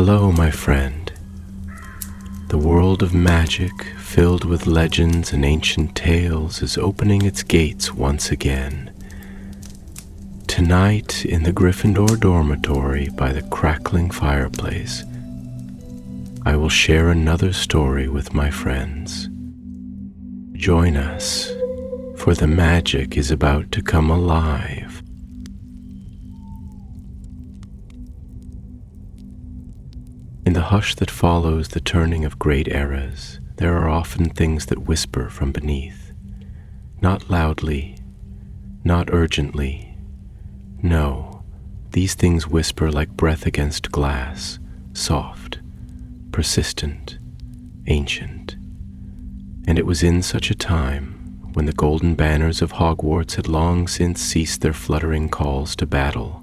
Hello, my friend. The world of magic, filled with legends and ancient tales, is opening its gates once again. Tonight, in the Gryffindor dormitory by the crackling fireplace, I will share another story with my friends. Join us, for the magic is about to come alive. In the hush that follows the turning of great eras, there are often things that whisper from beneath. Not loudly, not urgently. No, these things whisper like breath against glass, soft, persistent, ancient. And it was in such a time, when the golden banners of Hogwarts had long since ceased their fluttering calls to battle,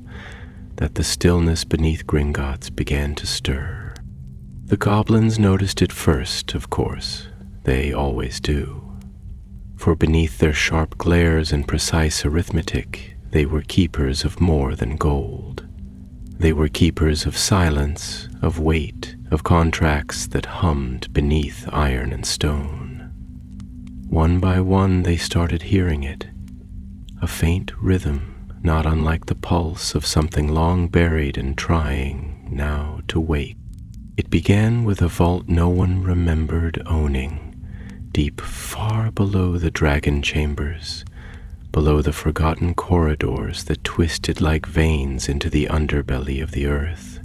that the stillness beneath Gringotts began to stir. The goblins noticed it first, of course. They always do. For beneath their sharp glares and precise arithmetic, they were keepers of more than gold. They were keepers of silence, of weight, of contracts that hummed beneath iron and stone. One by one they started hearing it, a faint rhythm not unlike the pulse of something long buried and trying now to wake. It began with a vault no one remembered owning, deep far below the dragon chambers, below the forgotten corridors that twisted like veins into the underbelly of the earth.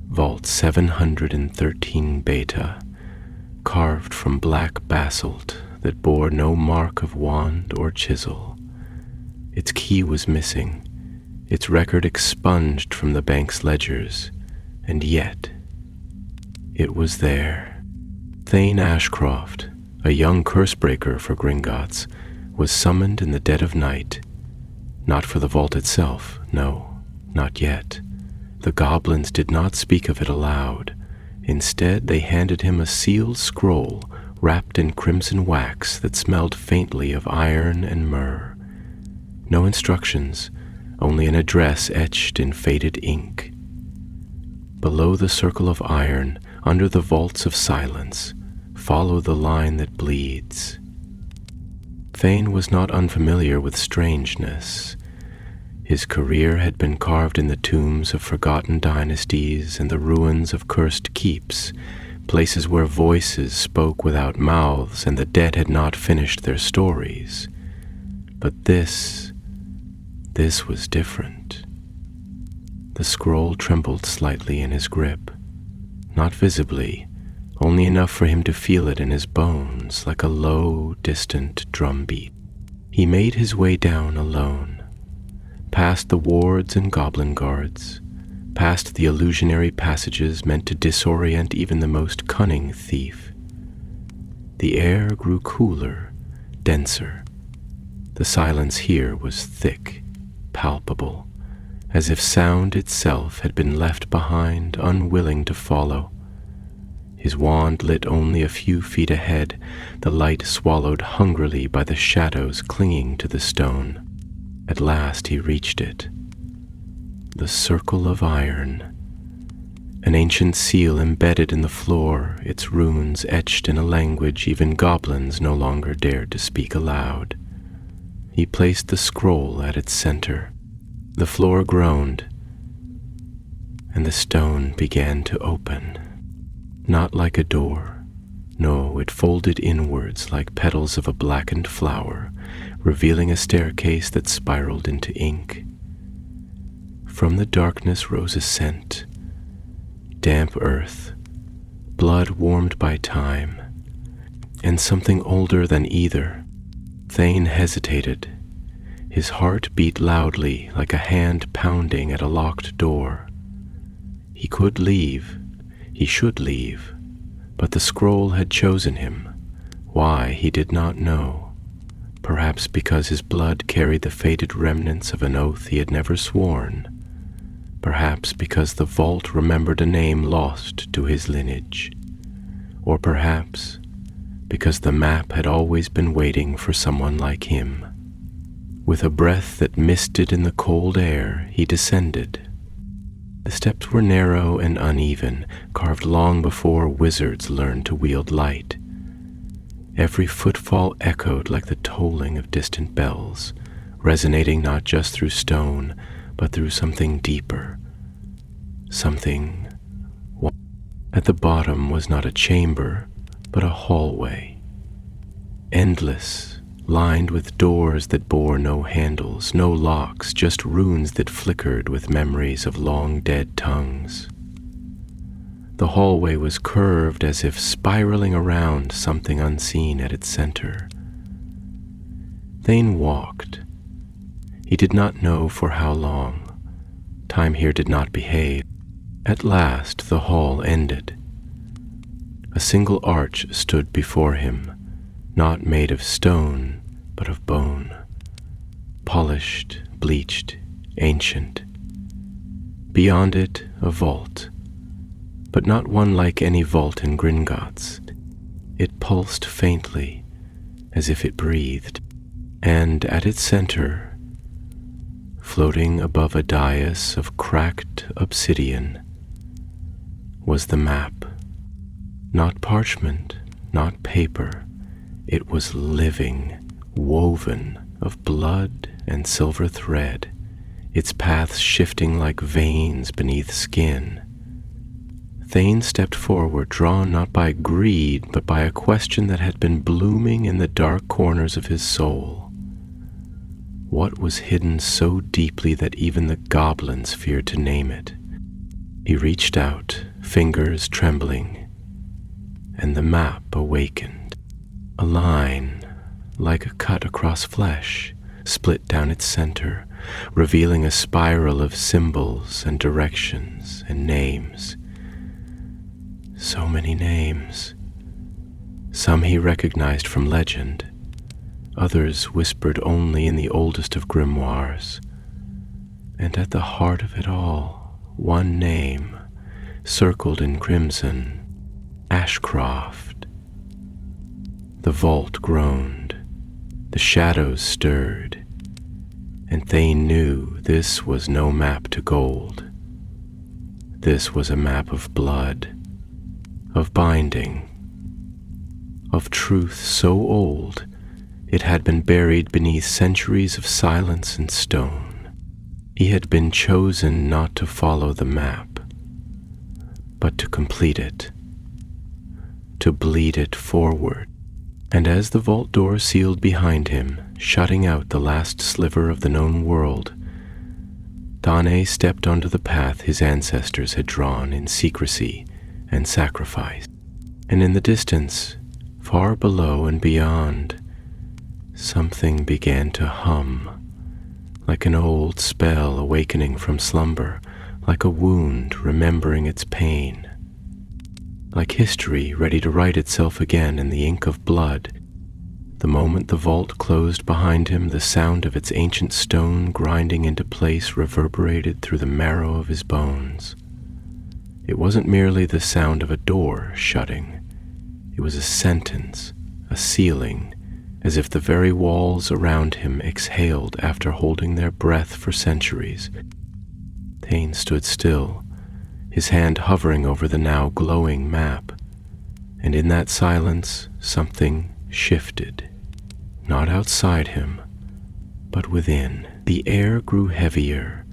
Vault 713 Beta, carved from black basalt that bore no mark of wand or chisel. Its key was missing, its record expunged from the bank's ledgers, and yet it was there. Thane Ashcroft, a young cursebreaker for Gringotts, was summoned in the dead of night. Not for the vault itself, no, not yet. The goblins did not speak of it aloud. Instead, they handed him a sealed scroll wrapped in crimson wax that smelled faintly of iron and myrrh. No instructions, only an address etched in faded ink. Below the circle of iron, under the vaults of silence, follow the line that bleeds. Thane was not unfamiliar with strangeness. His career had been carved in the tombs of forgotten dynasties and the ruins of cursed keeps, places where voices spoke without mouths and the dead had not finished their stories. But this was different. The scroll trembled slightly in his grip, not visibly, only enough for him to feel it in his bones like a low, distant drumbeat. He made his way down alone, past the wards and goblin guards, past the illusionary passages meant to disorient even the most cunning thief. The air grew cooler, denser. The silence here was thick, palpable, as if sound itself had been left behind, unwilling to follow. His wand lit only a few feet ahead, the light swallowed hungrily by the shadows clinging to the stone. At last he reached it. The circle of iron. An ancient seal embedded in the floor, its runes etched in a language even goblins no longer dared to speak aloud. He placed the scroll at its center. The floor groaned, and the stone began to open. Not like a door. No, it folded inwards like petals of a blackened flower, revealing a staircase that spiraled into ink. From the darkness rose a scent, damp earth, blood warmed by time, and something older than either. Thane hesitated. His heart beat loudly like a hand pounding at a locked door. He could leave, he should leave, but the scroll had chosen him. Why, he did not know. Perhaps because his blood carried the faded remnants of an oath he had never sworn. Perhaps because the vault remembered a name lost to his lineage. Or perhaps because the map had always been waiting for someone like him. With a breath that misted in the cold air, he descended. The steps were narrow and uneven, carved long before wizards learned to wield light. Every footfall echoed like the tolling of distant bells, resonating not just through stone, but through something deeper. Something. At the bottom was not a chamber, but a hallway. Endless, lined with doors that bore no handles, no locks, just runes that flickered with memories of long-dead tongues. The hallway was curved as if spiraling around something unseen at its center. Thane walked. He did not know for how long. Time here did not behave. At last the hall ended. A single arch stood before him, not made of stone, but of bone. Polished, bleached, ancient. Beyond it, a vault, but not one like any vault in Gringotts. It pulsed faintly, as if it breathed, and at its center, floating above a dais of cracked obsidian, was the map. Not parchment, not paper. It was living, woven of blood and silver thread, its paths shifting like veins beneath skin. Thane stepped forward, drawn not by greed, but by a question that had been blooming in the dark corners of his soul. What was hidden so deeply that even the goblins feared to name it? He reached out, fingers trembling, and the map awakened. A line, like a cut across flesh, split down its center, revealing a spiral of symbols and directions and names. So many names. Some he recognized from legend, others whispered only in the oldest of grimoires. And at the heart of it all, one name, circled in crimson, Ashcroft. The vault groaned, the shadows stirred, and Thane knew this was no map to gold. This was a map of blood, of binding, of truth so old it had been buried beneath centuries of silence and stone. He had been chosen not to follow the map, but to complete it, to bleed it forward. And as the vault door sealed behind him, shutting out the last sliver of the known world, Dane stepped onto the path his ancestors had drawn in secrecy and sacrifice. And in the distance, far below and beyond, something began to hum, like an old spell awakening from slumber, like a wound remembering its pain, like history ready to write itself again in the ink of blood. The moment the vault closed behind him, the sound of its ancient stone grinding into place reverberated through the marrow of his bones. It wasn't merely the sound of a door shutting. It was a sentence, a sealing, as if the very walls around him exhaled after holding their breath for centuries. Thane stood still, his hand hovering over the now glowing map, and in that silence something shifted, not outside him, but within. The air grew heavier,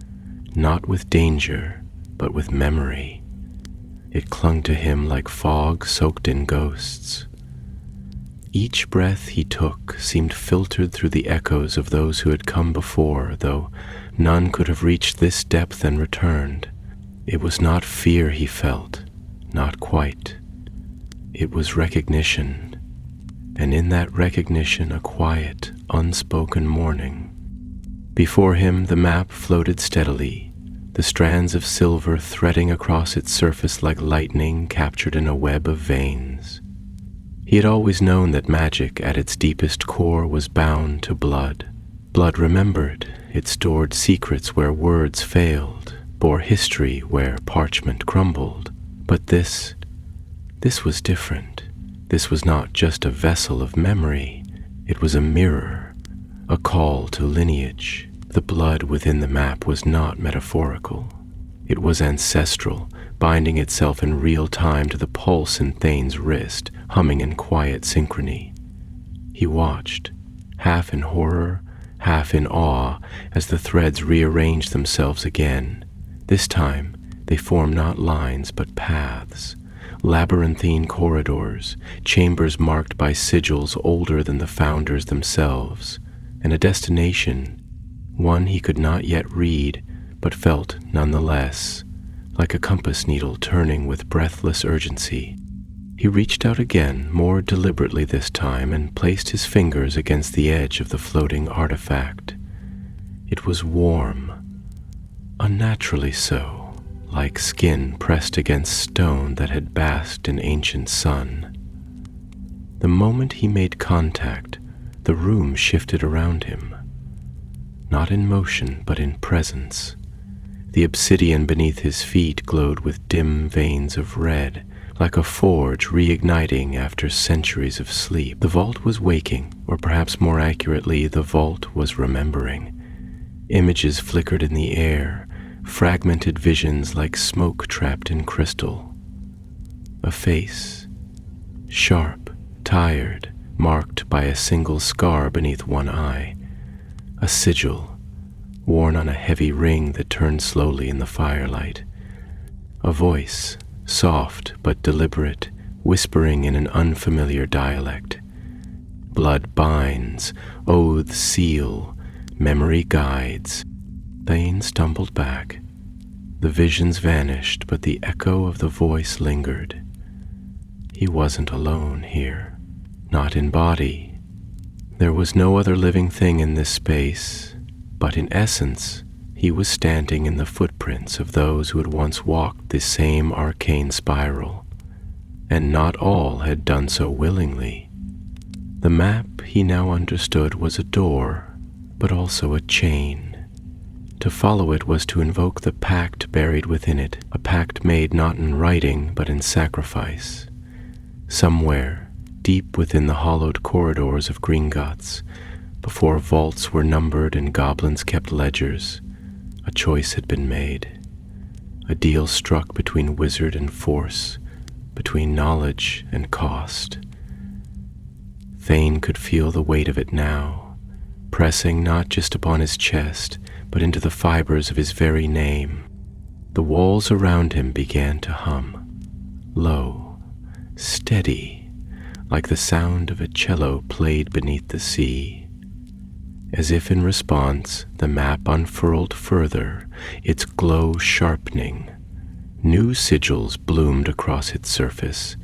not with danger, but with memory. It clung to him like fog soaked in ghosts. Each breath he took seemed filtered through the echoes of those who had come before, though none could have reached this depth and returned. It was not fear he felt, not quite. It was recognition, and in that recognition a quiet, unspoken mourning. Before him the map floated steadily, the strands of silver threading across its surface like lightning captured in a web of veins. He had always known that magic at its deepest core was bound to blood. Blood remembered, it stored secrets where words failed, bore history where parchment crumbled. But this was different. This was not just a vessel of memory. It was a mirror, a call to lineage. The blood within the map was not metaphorical. It was ancestral, binding itself in real time to the pulse in Thane's wrist, humming in quiet synchrony. He watched, half in horror, half in awe, as the threads rearranged themselves again. This time, they formed not lines but paths, labyrinthine corridors, chambers marked by sigils older than the founders themselves, and a destination, one he could not yet read, but felt nonetheless, like a compass needle turning with breathless urgency. He reached out again, more deliberately this time, and placed his fingers against the edge of the floating artifact. It was warm, unnaturally so, like skin pressed against stone that had basked in ancient sun. The moment he made contact, the room shifted around him, not in motion but in presence. The obsidian beneath his feet glowed with dim veins of red, like a forge reigniting after centuries of sleep. The vault was waking, or perhaps more accurately, the vault was remembering. Images flickered in the air, fragmented visions like smoke trapped in crystal. A face, sharp, tired, marked by a single scar beneath one eye. A sigil, worn on a heavy ring that turned slowly in the firelight. A voice, soft but deliberate, whispering in an unfamiliar dialect. Blood binds, oaths seal, memory guides. Thane stumbled back. The visions vanished, but the echo of the voice lingered. He wasn't alone here, not in body. There was no other living thing in this space, but in essence, he was standing in the footprints of those who had once walked this same arcane spiral, and not all had done so willingly. The map, he now understood, was a door, but also a chain. To follow it was to invoke the pact buried within it, a pact made not in writing but in sacrifice. Somewhere, deep within the hollowed corridors of Gringotts, before vaults were numbered and goblins kept ledgers, a choice had been made. A deal struck between wizard and force, between knowledge and cost. Thane could feel the weight of it now, pressing not just upon his chest, but into the fibers of his very name. The walls around him began to hum, low, steady, like the sound of a cello played beneath the sea. As if in response, the map unfurled further, its glow sharpening. New sigils bloomed across its surface,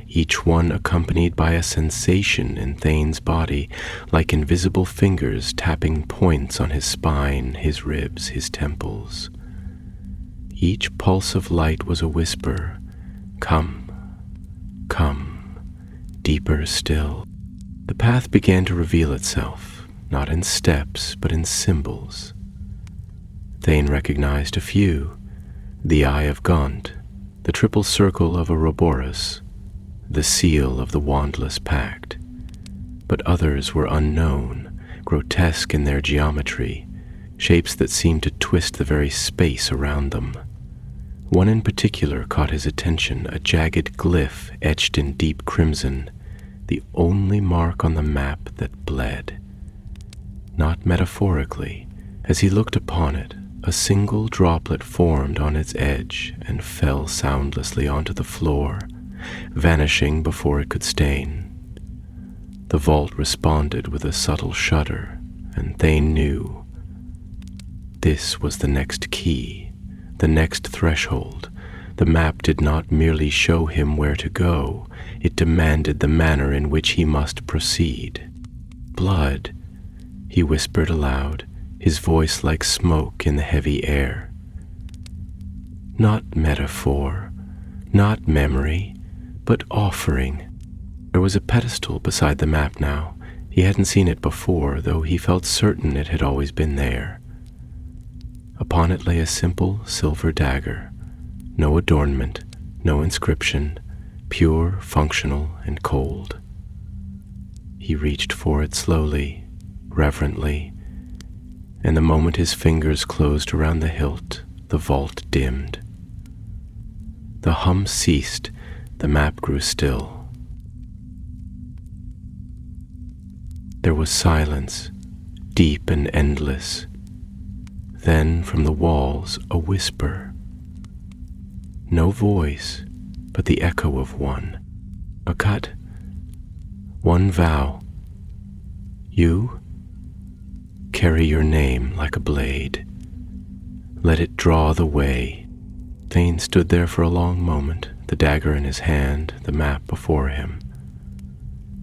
each one accompanied by a sensation in Thane's body, like invisible fingers tapping points on his spine, his ribs, his temples. Each pulse of light was a whisper, "Come, come," deeper still. The path began to reveal itself, not in steps, but in symbols. Thane recognized a few: the Eye of Gaunt, the triple circle of Ouroboros, the seal of the Wandless Pact. But others were unknown, grotesque in their geometry, shapes that seemed to twist the very space around them. One in particular caught his attention, a jagged glyph etched in deep crimson, the only mark on the map that bled. Not metaphorically, as he looked upon it, a single droplet formed on its edge and fell soundlessly onto the floor, vanishing before it could stain. The vault responded with a subtle shudder, and Thane knew this was the next key, the next threshold. The map did not merely show him where to go, it demanded the manner in which he must proceed. "Blood," he whispered aloud, his voice like smoke in the heavy air. Not metaphor, not memory, but offering. There was a pedestal beside the map now. He hadn't seen it before, though he felt certain it had always been there. Upon it lay a simple silver dagger, no adornment, no inscription, pure, functional, and cold. He reached for it slowly, reverently, and the moment his fingers closed around the hilt, the vault dimmed. The hum ceased, the map grew still. There was silence, deep and endless. Then from the walls a whisper. No voice, but the echo of one. A cut. One vow. You carry your name like a blade. Let it draw the way. Thane stood there for a long moment, the dagger in his hand, the map before him.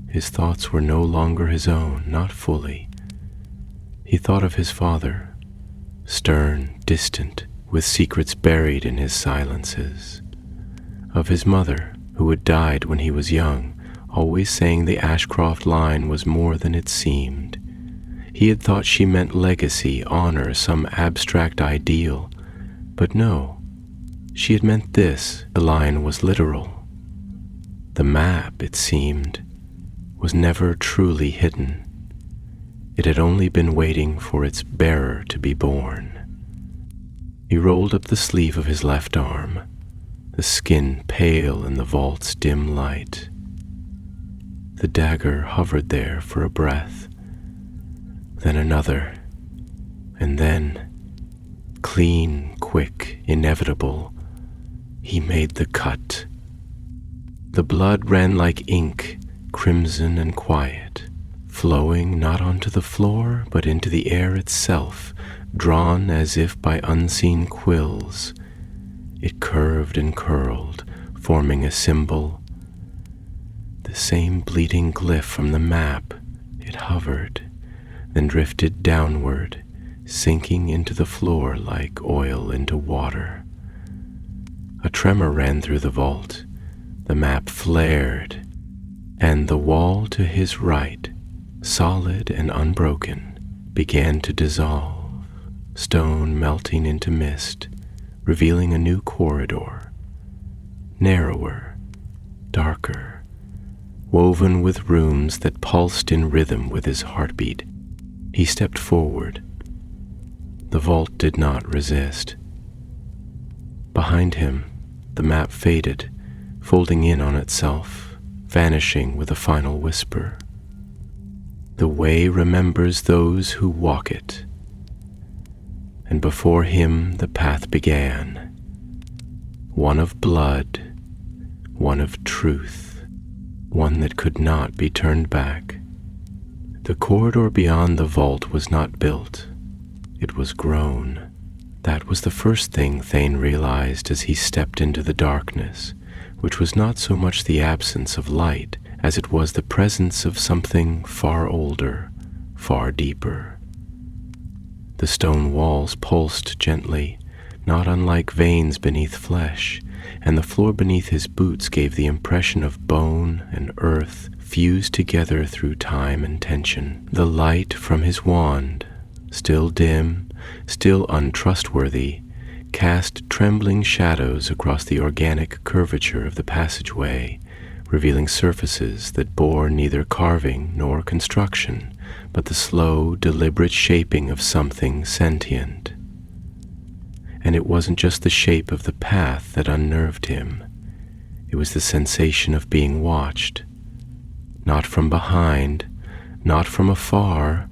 His thoughts were no longer his own, not fully. He thought of his father, stern, distant, with secrets buried in his silences. Of his mother, who had died when he was young, always saying the Ashcroft line was more than it seemed. He had thought she meant legacy, honor, some abstract ideal. But no, she had meant this. The line was literal. The map, it seemed, was never truly hidden. It had only been waiting for its bearer to be born. He rolled up the sleeve of his left arm, the skin pale in the vault's dim light. The dagger hovered there for a breath, then another, and then, clean, quick, inevitable, he made the cut. The blood ran like ink, crimson and quiet, flowing not onto the floor, but into the air itself, drawn as if by unseen quills. It curved and curled, forming a symbol. The same bleeding glyph from the map. It hovered, then drifted downward, sinking into the floor like oil into water. A tremor ran through the vault. The map flared, and the wall to his right, solid and unbroken, began to dissolve, stone melting into mist, revealing a new corridor, narrower, darker, woven with rooms that pulsed in rhythm with his heartbeat. He stepped forward. The vault did not resist. Behind him, the map faded, folding in on itself, vanishing with a final whisper. The way remembers those who walk it. And before him the path began, one of blood, one of truth, one that could not be turned back. The corridor beyond the vault was not built, it was grown. That was the first thing Thane realized as he stepped into the darkness, which was not so much the absence of light as it was the presence of something far older, far deeper. The stone walls pulsed gently, not unlike veins beneath flesh, and the floor beneath his boots gave the impression of bone and earth fused together through time and tension. The light from his wand, still dim, still untrustworthy, cast trembling shadows across the organic curvature of the passageway, revealing surfaces that bore neither carving nor construction, but the slow, deliberate shaping of something sentient. And it wasn't just the shape of the path that unnerved him. It was the sensation of being watched, not from behind, not from afar,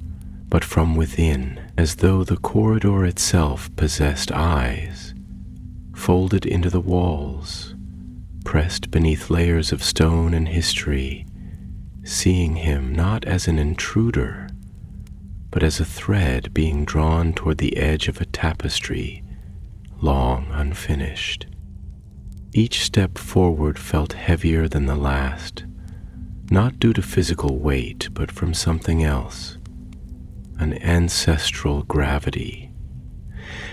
but from within, as though the corridor itself possessed eyes, folded into the walls, pressed beneath layers of stone and history, seeing him not as an intruder, but as a thread being drawn toward the edge of a tapestry, long unfinished. Each step forward felt heavier than the last, not due to physical weight, but from something else, an ancestral gravity,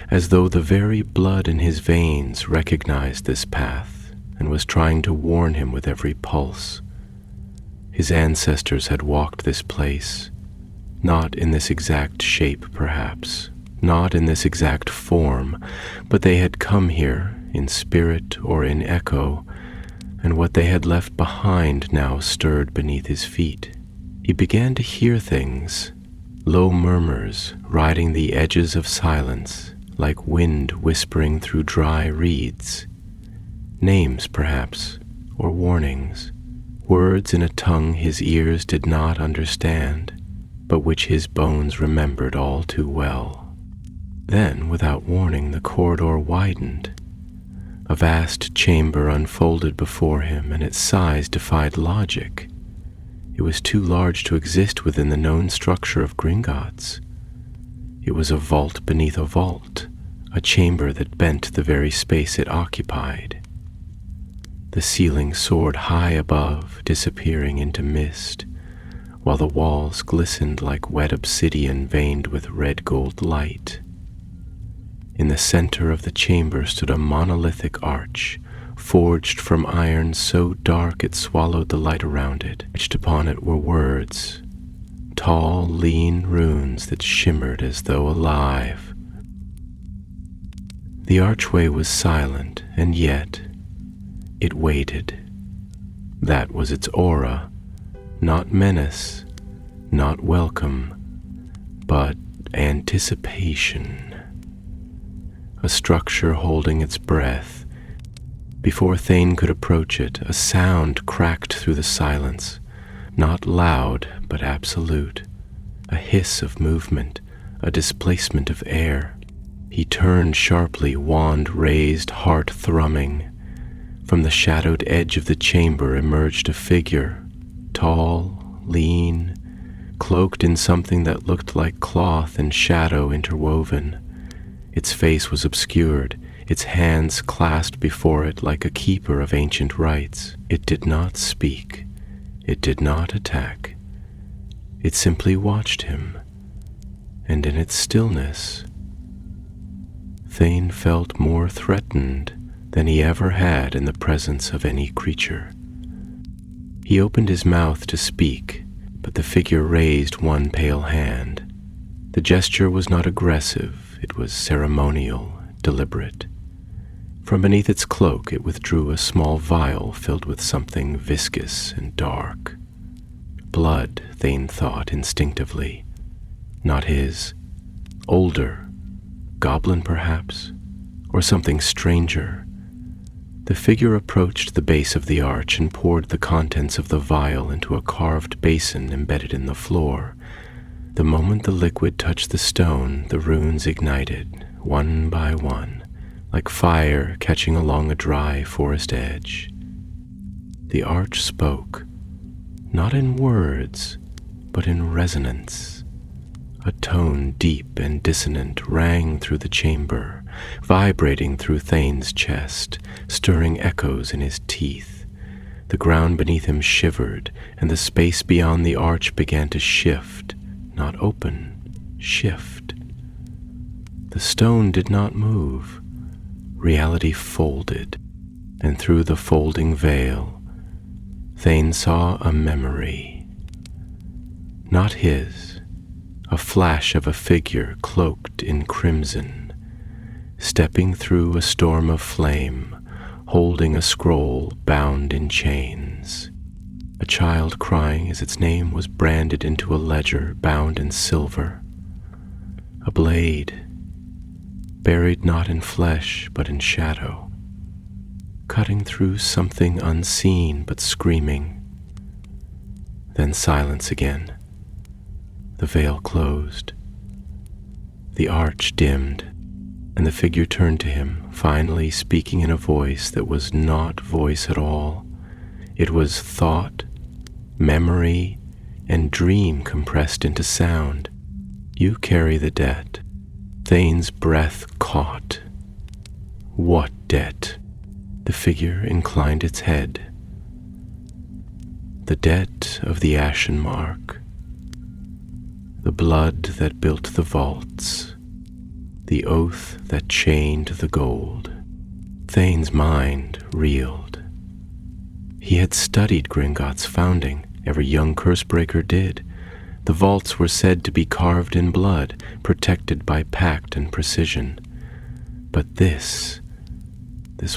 as though the very blood in his veins recognized this path and was trying to warn him with every pulse. His ancestors had walked this place, not in this exact shape perhaps, not in this exact form, but they had come here in spirit or in echo, and what they had left behind now stirred beneath his feet. He began to hear things, low murmurs riding the edges of silence, like wind whispering through dry reeds. Names, perhaps, or warnings, words in a tongue his ears did not understand, but which his bones remembered all too well. Then, without warning, the corridor widened. A vast chamber unfolded before him, and its size defied logic. It was too large to exist within the known structure of Gringotts. It was a vault beneath a vault, a chamber that bent the very space it occupied. The ceiling soared high above, disappearing into mist, while the walls glistened like wet obsidian veined with red gold light. In the center of the chamber stood a monolithic arch, forged from iron so dark it swallowed the light around it. Etched upon it were words, tall, lean runes that shimmered as though alive. The archway was silent, and yet it waited. That was its aura, not menace, not welcome, but anticipation. A structure holding its breath. Before Thane could approach it, a sound cracked through the silence, not loud but absolute, a hiss of movement, a displacement of air. He turned sharply, wand raised, heart thrumming. From the shadowed edge of the chamber emerged a figure, tall, lean, cloaked in something that looked like cloth and shadow interwoven. Its face was obscured, its hands clasped before it like a keeper of ancient rites. It did not speak. It did not attack. It simply watched him, and in its stillness, Thane felt more threatened than he ever had in the presence of any creature. He opened his mouth to speak, but the figure raised one pale hand. The gesture was not aggressive. It was ceremonial, deliberate. From beneath its cloak, it withdrew a small vial filled with something viscous and dark. Blood, Thane thought instinctively. Not his. Older. Goblin, perhaps? Or something stranger. The figure approached the base of the arch and poured the contents of the vial into a carved basin embedded in the floor. The moment the liquid touched the stone, the runes ignited, one by one, like fire catching along a dry forest edge. The arch spoke, not in words, but in resonance. A tone deep and dissonant rang through the chamber, vibrating through Thane's chest, stirring echoes in his teeth. The ground beneath him shivered, and the space beyond the arch began to shift. Not open, shift. The stone did not move. Reality folded, and through the folding veil, Thane saw a memory. Not his, a flash of a figure cloaked in crimson, stepping through a storm of flame, holding a scroll bound in chains. A child crying as its name was branded into a ledger bound in silver. A blade, buried not in flesh but in shadow, cutting through something unseen but screaming. Then silence again. The veil closed. The arch dimmed, and the figure turned to him, finally speaking in a voice that was not voice at all. It was thought, memory, and dream compressed into sound. You carry the debt. Thane's breath caught. What debt? The figure inclined its head. The debt of the ashen mark. The blood that built the vaults. The oath that chained the gold. Thane's mind reeled. He had studied Gringotts' founding. Every young cursebreaker did. The vaults were said to be carved in blood, protected by pact and precision. But this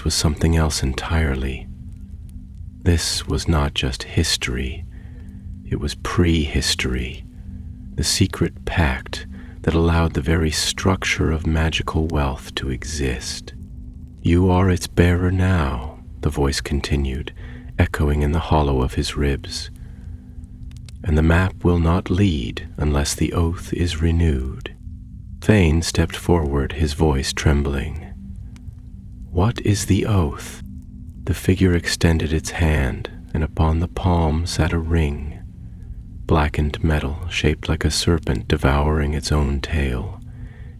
was something else entirely. This was not just history. It was prehistory. The secret pact that allowed the very structure of magical wealth to exist. "You are its bearer now," the voice continued, echoing in the hollow of his ribs. "And the map will not lead unless the oath is renewed." Thane stepped forward, his voice trembling. "What is the oath?" The figure extended its hand, and upon the palm sat a ring, blackened metal shaped like a serpent devouring its own tail,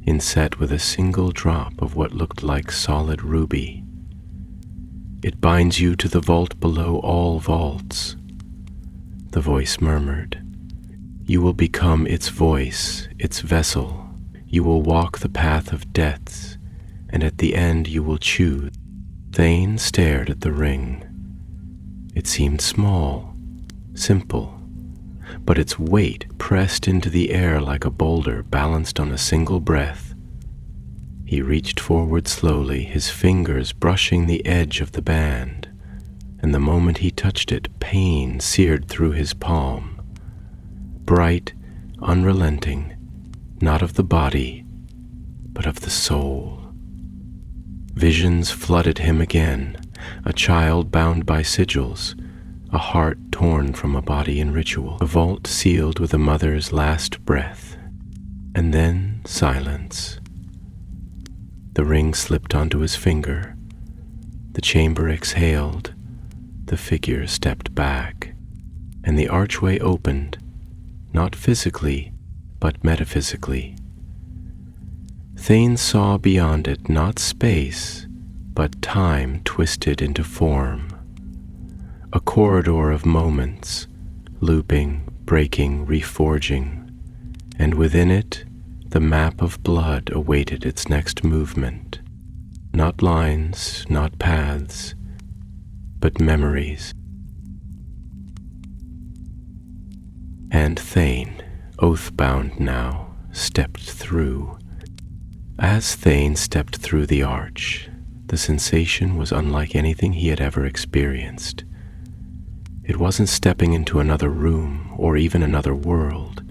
inset with a single drop of what looked like solid ruby. "It binds you to the vault below all vaults," the voice murmured. "You will become its voice, its vessel. You will walk the path of deaths, and at the end you will choose." Thane stared at the ring. It seemed small, simple, but its weight pressed into the air like a boulder balanced on a single breath. He reached forward slowly, his fingers brushing the edge of the band, and the moment he touched it, pain seared through his palm. Bright, unrelenting, not of the body, but of the soul. Visions flooded him again, a child bound by sigils, a heart torn from a body in ritual, a vault sealed with a mother's last breath, and then silence. The ring slipped onto his finger, the chamber exhaled, the figure stepped back, and the archway opened, not physically, but metaphysically. Thane saw beyond it not space, but time twisted into form. A corridor of moments, looping, breaking, reforging, and within it, the map of blood awaited its next movement. Not lines, not paths, but memories. And Thane, oath-bound now, stepped through. As Thane stepped through the arch, the sensation was unlike anything he had ever experienced. It wasn't stepping into another room or even another world.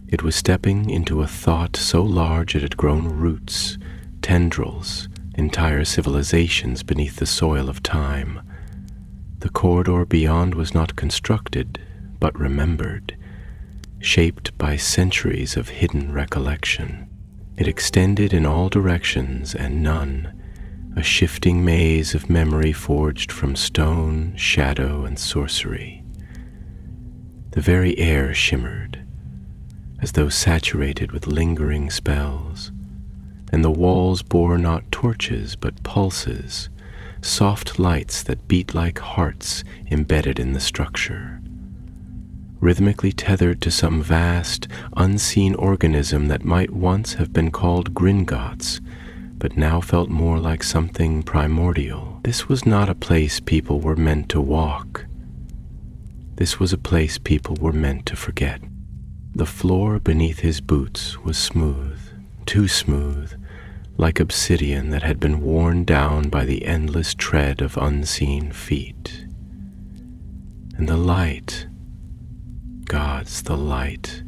It was stepping into a thought so large it had grown roots, tendrils, entire civilizations beneath the soil of time. The corridor beyond was not constructed, but remembered, shaped by centuries of hidden recollection. It extended in all directions and none, a shifting maze of memory forged from stone, shadow, and sorcery. The very air shimmered, as though saturated with lingering spells, and the walls bore not torches but pulses, soft lights that beat like hearts embedded in the structure, rhythmically tethered to some vast, unseen organism that might once have been called Gringotts, but now felt more like something primordial. This was not a place people were meant to walk. This was a place people were meant to forget. The floor beneath his boots was smooth, too smooth, like obsidian that had been worn down by the endless tread of unseen feet. And the light, God's the light.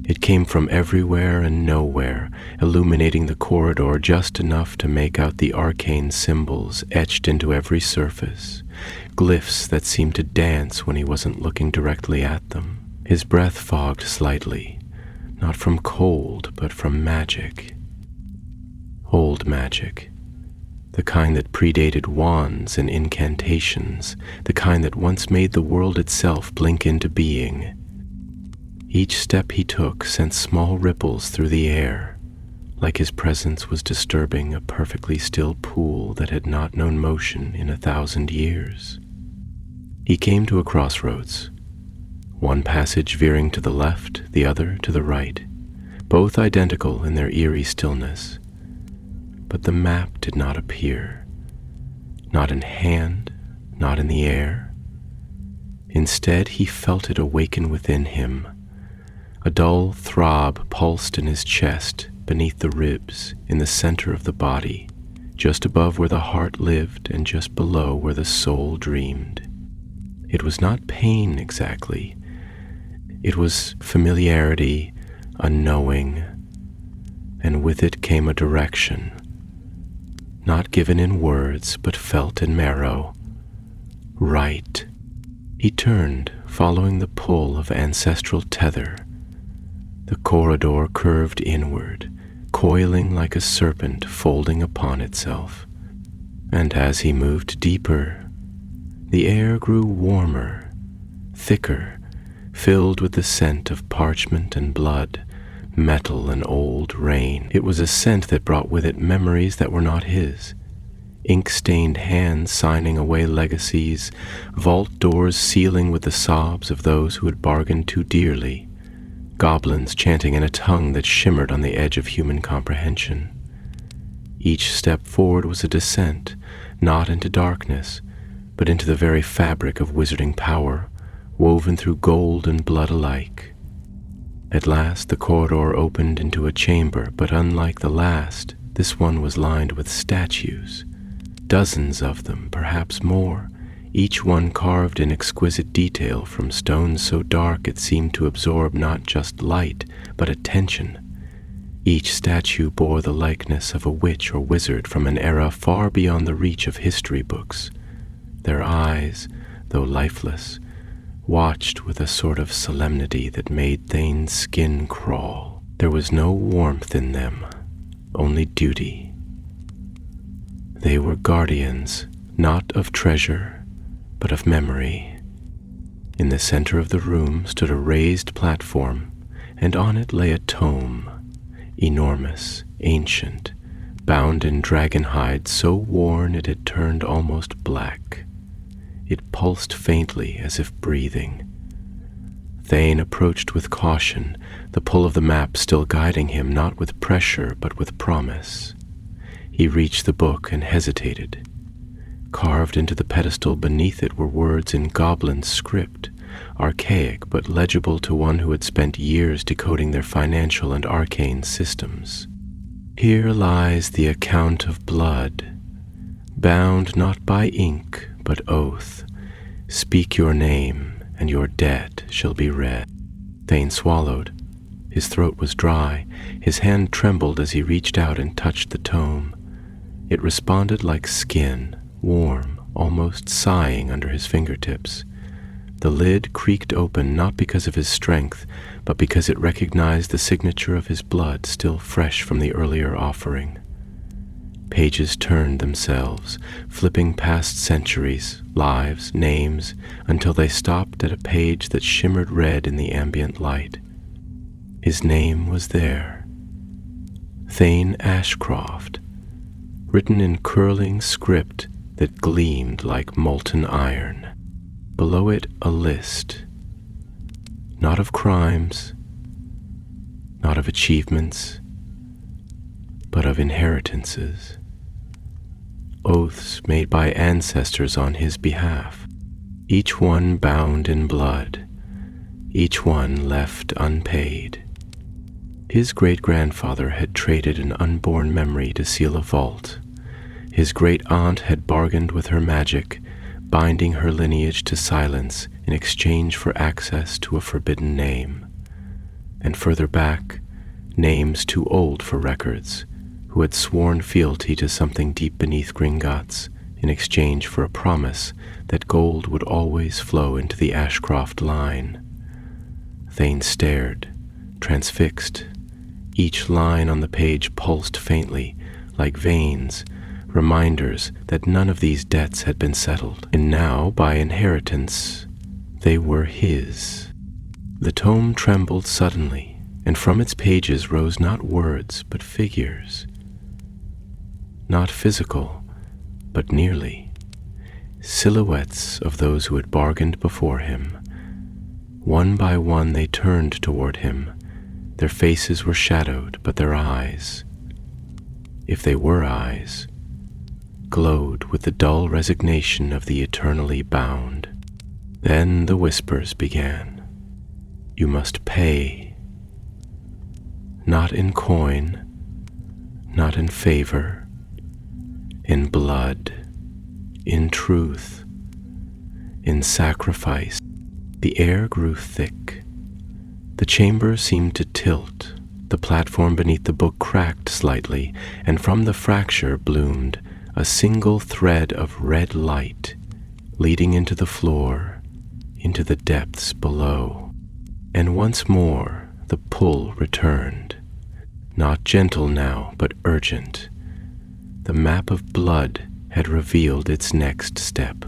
It came from everywhere and nowhere, illuminating the corridor just enough to make out the arcane symbols etched into every surface, glyphs that seemed to dance when he wasn't looking directly at them. His breath fogged slightly, not from cold, but from magic. Old magic, the kind that predated wands and incantations, the kind that once made the world itself blink into being. Each step he took sent small ripples through the air, like his presence was disturbing a perfectly still pool that had not known motion in 1,000 years. He came to a crossroads, one passage veering to the left, the other to the right, both identical in their eerie stillness. But the map did not appear, not in hand, not in the air. Instead, he felt it awaken within him. A dull throb pulsed in his chest, beneath the ribs, in the center of the body, just above where the heart lived and just below where the soul dreamed. It was not pain exactly. It was familiarity, a knowing, and with it came a direction, not given in words, but felt in marrow. Right. He turned, following the pull of ancestral tether. The corridor curved inward, coiling like a serpent folding upon itself. And as he moved deeper, the air grew warmer, thicker, filled with the scent of parchment and blood, metal and old rain. It was a scent that brought with it memories that were not his. Ink-stained hands signing away legacies, vault doors sealing with the sobs of those who had bargained too dearly, goblins chanting in a tongue that shimmered on the edge of human comprehension. Each step forward was a descent, not into darkness, but into the very fabric of wizarding power, woven through gold and blood alike. At last the corridor opened into a chamber, but unlike the last, this one was lined with statues. Dozens of them, perhaps more, each one carved in exquisite detail from stones so dark it seemed to absorb not just light, but attention. Each statue bore the likeness of a witch or wizard from an era far beyond the reach of history books. Their eyes, though lifeless, watched with a sort of solemnity that made Thane's skin crawl. There was no warmth in them, only duty. They were guardians, not of treasure, but of memory. In the center of the room stood a raised platform, and on it lay a tome, enormous, ancient, bound in dragon hide so worn it had turned almost black. It pulsed faintly as if breathing. Thane approached with caution, the pull of the map still guiding him not with pressure but with promise. He reached the book and hesitated. Carved into the pedestal beneath it were words in goblin script, archaic but legible to one who had spent years decoding their financial and arcane systems. Here lies the account of blood, bound not by ink but oath. Speak your name, and your debt shall be read. Thane swallowed. His throat was dry. His hand trembled as he reached out and touched the tome. It responded like skin, warm, almost sighing under his fingertips. The lid creaked open not because of his strength, but because it recognized the signature of his blood still fresh from the earlier offering. Pages turned themselves, flipping past centuries, lives, names, until they stopped at a page that shimmered red in the ambient light. His name was there. Thane Ashcroft, written in curling script that gleamed like molten iron. Below it a list, not of crimes, not of achievements, but of inheritances. Oaths made by ancestors on his behalf, each one bound in blood, each one left unpaid. His great-grandfather had traded an unborn memory to seal a vault. His great-aunt had bargained with her magic, binding her lineage to silence in exchange for access to a forbidden name. And further back, names too old for records, who had sworn fealty to something deep beneath Gringotts in exchange for a promise that gold would always flow into the Ashcroft line. Thane stared, transfixed. Each line on the page pulsed faintly, like veins, reminders that none of these debts had been settled, and now, by inheritance, they were his. The tome trembled suddenly, and from its pages rose not words, but figures. Not physical, but nearly. Silhouettes of those who had bargained before him. One by one they turned toward him. Their faces were shadowed, but their eyes, if they were eyes, glowed with the dull resignation of the eternally bound. Then the whispers began. You must pay. Not in coin, not in favor, in blood, in truth, in sacrifice. The air grew thick. The chamber seemed to tilt, The platform beneath the book cracked slightly, and from the fracture bloomed a single thread of red light, leading into the floor, into the depths below. And once more the pull returned, not gentle now, but urgent. The map of blood had revealed its next step.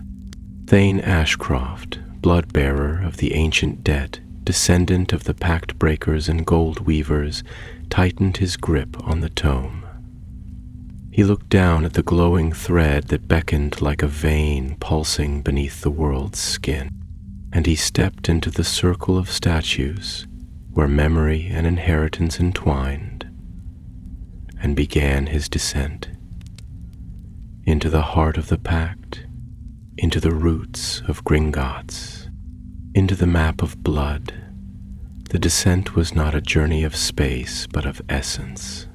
Thane Ashcroft, blood-bearer of the ancient debt, descendant of the pact breakers and gold weavers, tightened his grip on the tome. He looked down at the glowing thread that beckoned like a vein pulsing beneath the world's skin, and he stepped into the circle of statues where memory and inheritance entwined, and began his descent into the heart of the pact, into the roots of Gringotts, into the map of blood. The descent was not a journey of space, but of essence.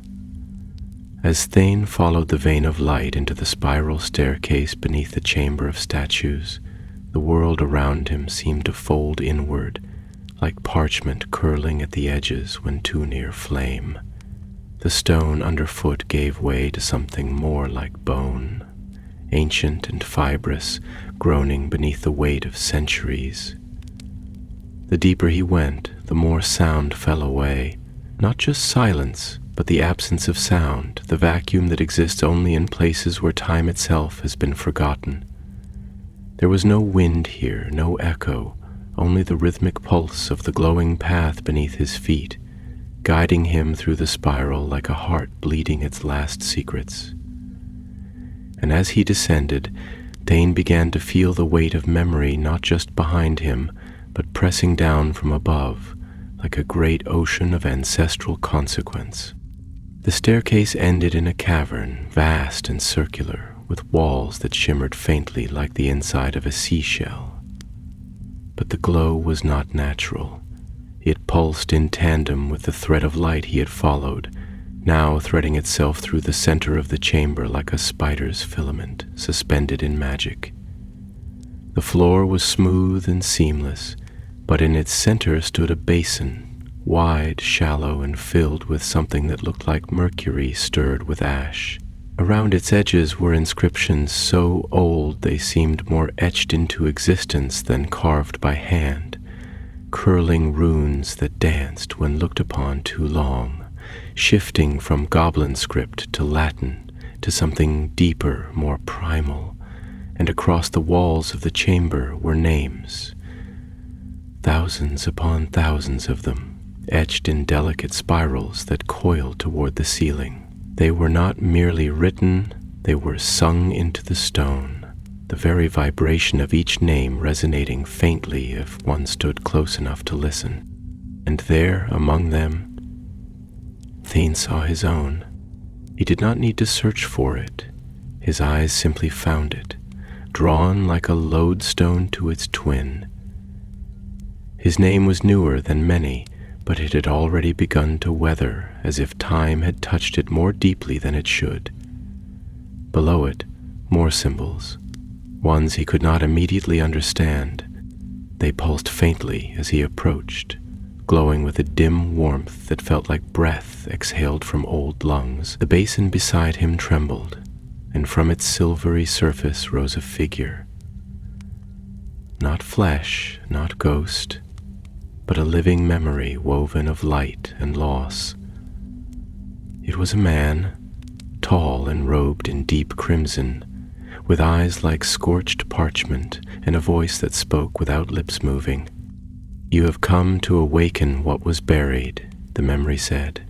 As Thane followed the vein of light into the spiral staircase beneath the chamber of statues, the world around him seemed to fold inward, like parchment curling at the edges when too near flame. The stone underfoot gave way to something more like bone, ancient and fibrous, groaning beneath the weight of centuries. The deeper he went, the more sound fell away, not just silence, but the absence of sound, the vacuum that exists only in places where time itself has been forgotten. There was no wind here, no echo, only the rhythmic pulse of the glowing path beneath his feet, guiding him through the spiral like a heart bleeding its last secrets. And as he descended, Thane began to feel the weight of memory not just behind him, but pressing down from above, like a great ocean of ancestral consequence. The staircase ended in a cavern, vast and circular, with walls that shimmered faintly like the inside of a seashell. But the glow was not natural. It pulsed in tandem with the thread of light he had followed, now threading itself through the center of the chamber like a spider's filament suspended in magic. The floor was smooth and seamless, but in its center stood a basin, wide, shallow, and filled with something that looked like mercury stirred with ash. Around its edges were inscriptions so old they seemed more etched into existence than carved by hand, curling runes that danced when looked upon too long, shifting from goblin script to Latin, to something deeper, more primal, and across the walls of the chamber were names. Thousands upon thousands of them, etched in delicate spirals that coiled toward the ceiling. They were not merely written, they were sung into the stone, the very vibration of each name resonating faintly if one stood close enough to listen. And there, among them, Thane saw his own. He did not need to search for it. His eyes simply found it, drawn like a lodestone to its twin. His name was newer than many, but it had already begun to weather as if time had touched it more deeply than it should. Below it, more symbols, ones he could not immediately understand. They pulsed faintly as he approached, glowing with a dim warmth that felt like breath exhaled from old lungs. The basin beside him trembled, and from its silvery surface rose a figure. Not flesh, not ghost, but a living memory woven of light and loss. It was a man, tall and robed in deep crimson, with eyes like scorched parchment and a voice that spoke without lips moving. "You have come to awaken what was buried," the memory said,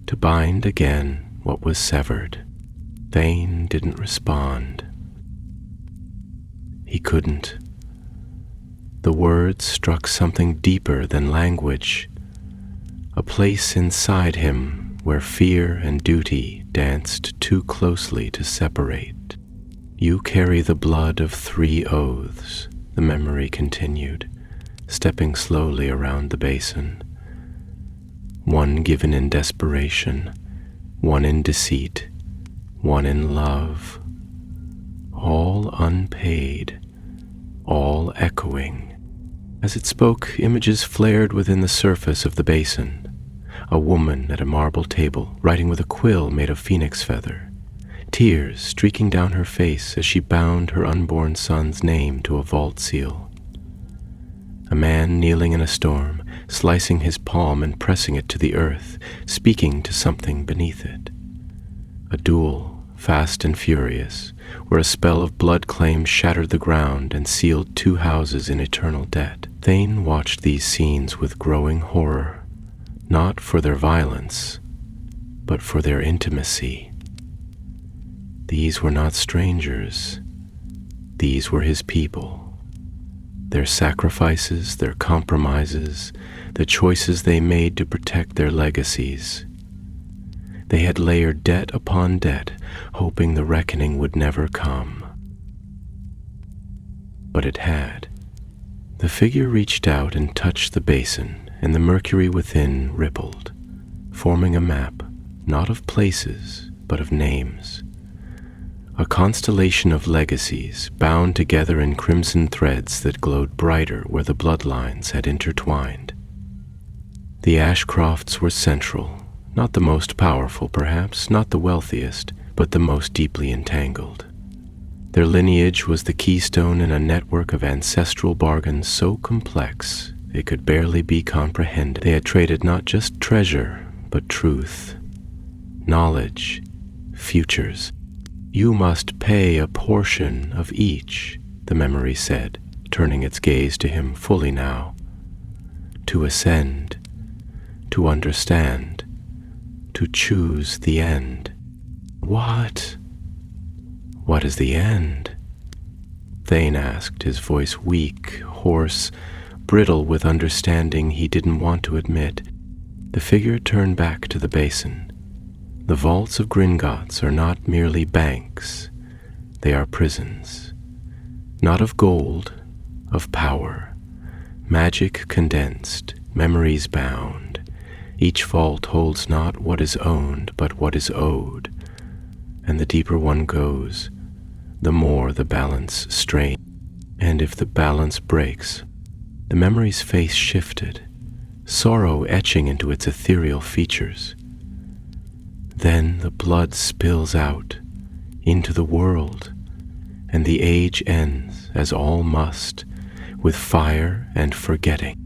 "to bind again what was severed." Thane didn't respond. He couldn't. The words struck something deeper than language, a place inside him where fear and duty danced too closely to separate. "You carry the blood of 3 oaths," the memory continued, stepping slowly around the basin. "One given in desperation, one in deceit, one in love, all unpaid, all echoing." As it spoke, images flared within the surface of the basin. a woman at a marble table, writing with a quill made of phoenix feather, tears streaking down her face as she bound her unborn son's name to a vault seal. A man kneeling in a storm, slicing his palm and pressing it to the earth, speaking to something beneath it. A duel, fast and furious, where a spell of blood claim shattered the ground and sealed 2 houses in eternal debt. Thane watched these scenes with growing horror, not for their violence, but for their intimacy. These were not strangers. These were his people. Their sacrifices, their compromises, the choices they made to protect their legacies. They had layered debt upon debt, hoping the reckoning would never come. But it had. The figure reached out and touched the basin, and the mercury within rippled, forming a map, not of places, but of names. A constellation of legacies bound together in crimson threads that glowed brighter where the bloodlines had intertwined. The Ashcrofts were central, not the most powerful perhaps, not the wealthiest, but the most deeply entangled. Their lineage was the keystone in a network of ancestral bargains so complex it could barely be comprehended. They had traded not just treasure, but truth, knowledge, futures. "You must pay a portion of each," the memory said, turning its gaze to him fully now. "To ascend, to understand, to choose the end." What? What is the end? Thane asked, his voice weak, hoarse, brittle with understanding he didn't want to admit. The figure turned back to the basin. The vaults of Gringotts are not merely banks, they are prisons. Not of gold, of power. Magic condensed, memories bound. Each vault holds not what is owned, but what is owed. And the deeper one goes, the more the balance strains. And if the balance breaks, the memory's face shifted, sorrow etching into its ethereal features. Then the blood spills out into the world, and the age ends, as all must, with fire and forgetting.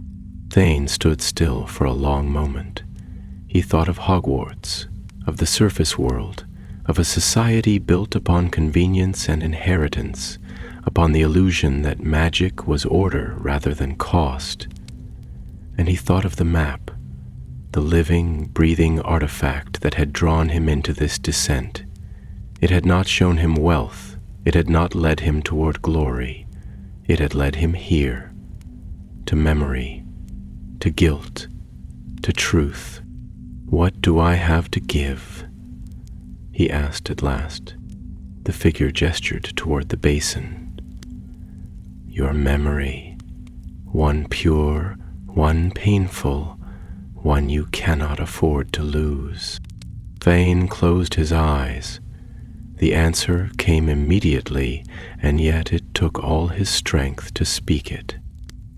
Thane stood still for a long moment. He thought of Hogwarts, of the surface world, of a society built upon convenience and inheritance, upon the illusion that magic was order rather than cost. And he thought of the map, the living, breathing artifact that had drawn him into this descent. It had not shown him wealth, it had not led him toward glory, it had led him here, to memory, to guilt, to truth. "What do I have to give?" he asked at last. The figure gestured toward the basin. "Your memory, one pure, one painful, one you cannot afford to lose." Thane closed his eyes. The answer came immediately, and yet it took all his strength to speak it.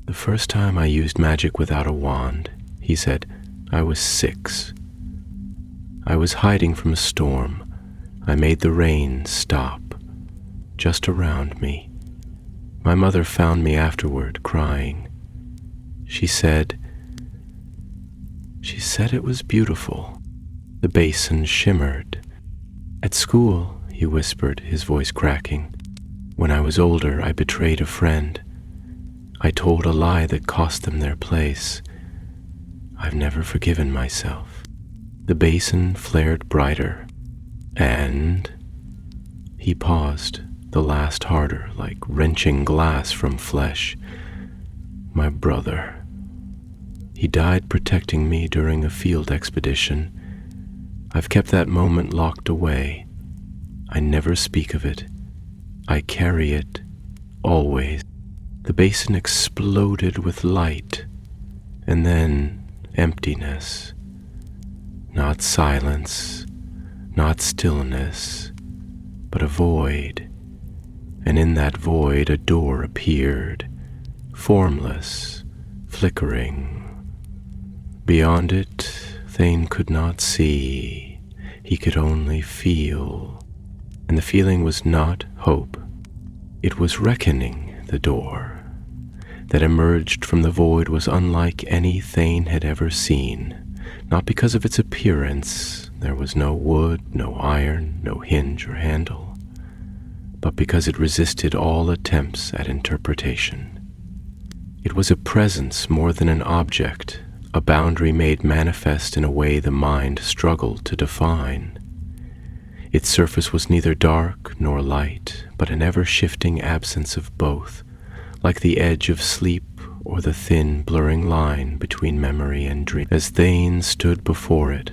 "The first time I used magic without a wand," he said, "I was 6. I was hiding from a storm. I made the rain stop, just around me. My mother found me afterward, crying. She said it was beautiful." The basin shimmered. "At school," he whispered, his voice cracking, "when I was older, I betrayed a friend. I told a lie that cost them their place. I've never forgiven myself." The basin flared brighter, and he paused, the last harder, like wrenching glass from flesh. "My brother. He died protecting me during a field expedition. I've kept that moment locked away. I never speak of it. I carry it, always." The basin exploded with light, and then emptiness. Not silence, not stillness, but a void. And in that void a door appeared, formless, flickering. Beyond it, Thane could not see, he could only feel, and the feeling was not hope. It was reckoning. The door that emerged from the void was unlike any Thane had ever seen, not because of its appearance. There was no wood, no iron, no hinge or handle, but because it resisted all attempts at interpretation. It was a presence more than an object, a boundary made manifest in a way the mind struggled to define. Its surface was neither dark nor light, but an ever-shifting absence of both, like the edge of sleep or the thin, blurring line between memory and dream. As Thane stood before it,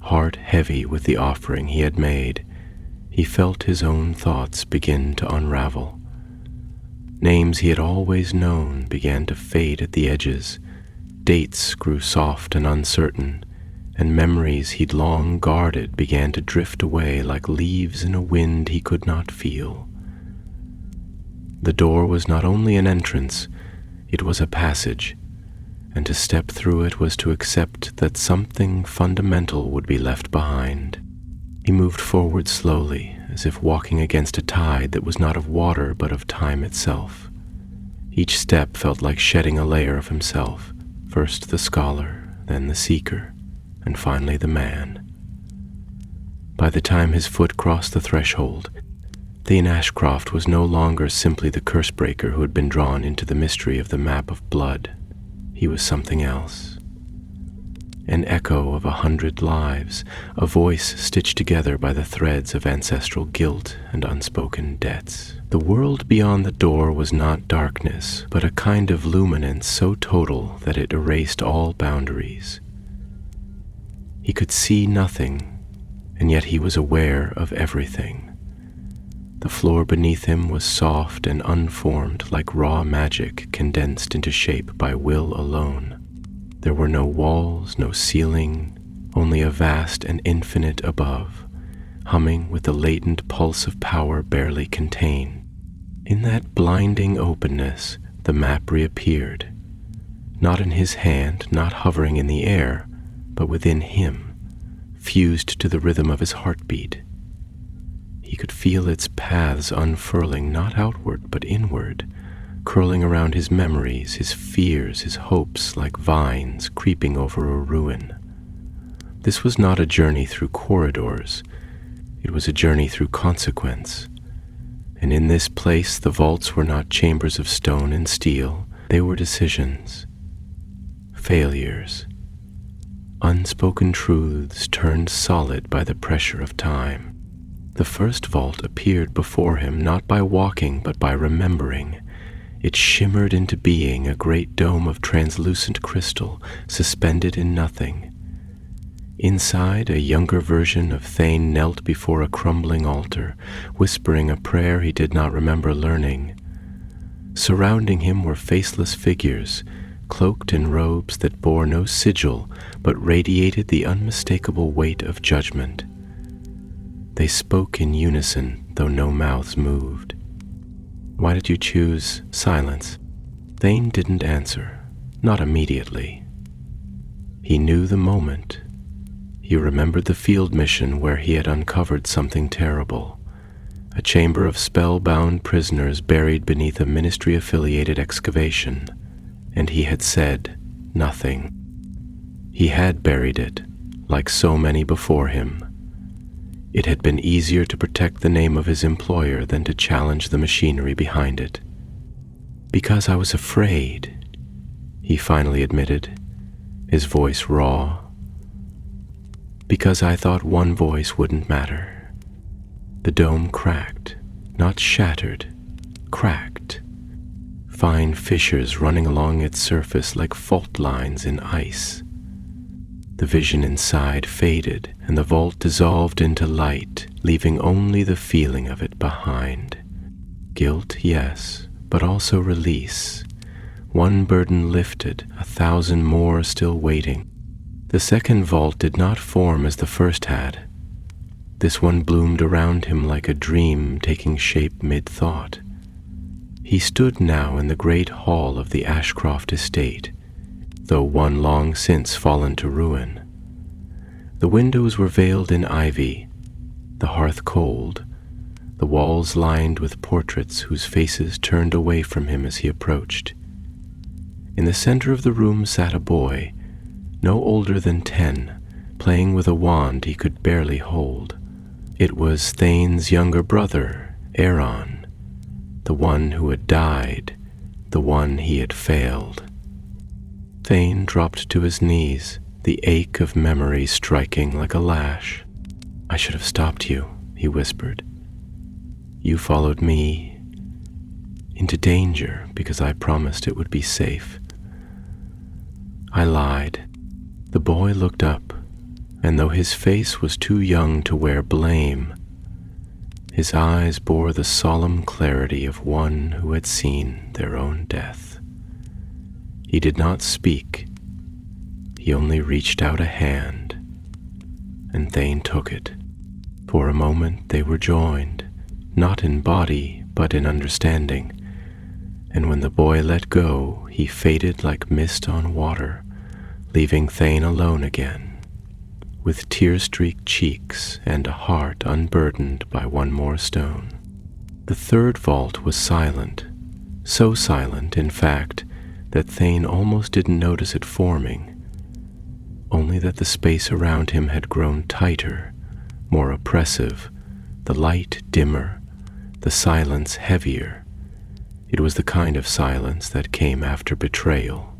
heart heavy with the offering he had made, he felt his own thoughts begin to unravel. Names he had always known began to fade at the edges, dates grew soft and uncertain, and memories he'd long guarded began to drift away like leaves in a wind he could not feel. The door was not only an entrance, it was a passage, and to step through it was to accept that something fundamental would be left behind. He moved forward slowly, as if walking against a tide that was not of water but of time itself. Each step felt like shedding a layer of himself, first the scholar, then the seeker, and finally the man. By the time his foot crossed the threshold, Thane Ashcroft was no longer simply the curse-breaker who had been drawn into the mystery of the map of blood. He was something else. An echo of 100 lives, a voice stitched together by the threads of ancestral guilt and unspoken debts. The world beyond the door was not darkness, but a kind of luminance so total that it erased all boundaries. He could see nothing, and yet he was aware of everything. The floor beneath him was soft and unformed like raw magic condensed into shape by will alone. There were no walls, no ceiling, only a vast and infinite above, humming with the latent pulse of power barely contained. In that blinding openness, the map reappeared, not in his hand, not hovering in the air, but within him, fused to the rhythm of his heartbeat. He could feel its paths unfurling not outward but inward, curling around his memories, his fears, his hopes like vines creeping over a ruin. This was not a journey through corridors, it was a journey through consequence. And in this place the vaults were not chambers of stone and steel, they were decisions, failures, unspoken truths turned solid by the pressure of time. The first vault appeared before him not by walking but by remembering. It shimmered into being, a great dome of translucent crystal suspended in nothing. Inside, a younger version of Thane knelt before a crumbling altar, whispering a prayer he did not remember learning. Surrounding him were faceless figures, cloaked in robes that bore no sigil but radiated the unmistakable weight of judgment. They spoke in unison, though no mouths moved. "Why did you choose silence?" Thane didn't answer, not immediately. He knew the moment. He remembered the field mission where he had uncovered something terrible, a chamber of spellbound prisoners buried beneath a ministry-affiliated excavation, and he had said nothing. He had buried it, like so many before him. It had been easier to protect the name of his employer than to challenge the machinery behind it. "Because I was afraid," he finally admitted, his voice raw. "Because I thought one voice wouldn't matter." The dome cracked, not shattered, cracked. Fine fissures running along its surface like fault lines in ice. The vision inside faded, and the vault dissolved into light, leaving only the feeling of it behind. Guilt, yes, but also release. One burden lifted, 1,000 more still waiting. The second vault did not form as the first had. This one bloomed around him like a dream taking shape mid-thought. He stood now in the great hall of the Ashcroft estate, though one long since fallen to ruin. The windows were veiled in ivy, the hearth cold, the walls lined with portraits whose faces turned away from him as he approached. In the center of the room sat a boy, no older than 10, playing with a wand he could barely hold. It was Thane's younger brother, Aaron, the one who had died, the one he had failed. Thane dropped to his knees, the ache of memory striking like a lash. "I should have stopped you," he whispered. "You followed me into danger because I promised it would be safe. I lied." The boy looked up, and though his face was too young to wear blame, his eyes bore the solemn clarity of one who had seen their own death. He did not speak. He only reached out a hand, and Thane took it. For a moment they were joined, not in body, but in understanding, and when the boy let go, he faded like mist on water, leaving Thane alone again, with tear-streaked cheeks and a heart unburdened by one more stone. The third vault was silent, so silent, in fact, that Thane almost didn't notice it forming, only that the space around him had grown tighter, more oppressive, the light dimmer, the silence heavier. It was the kind of silence that came after betrayal,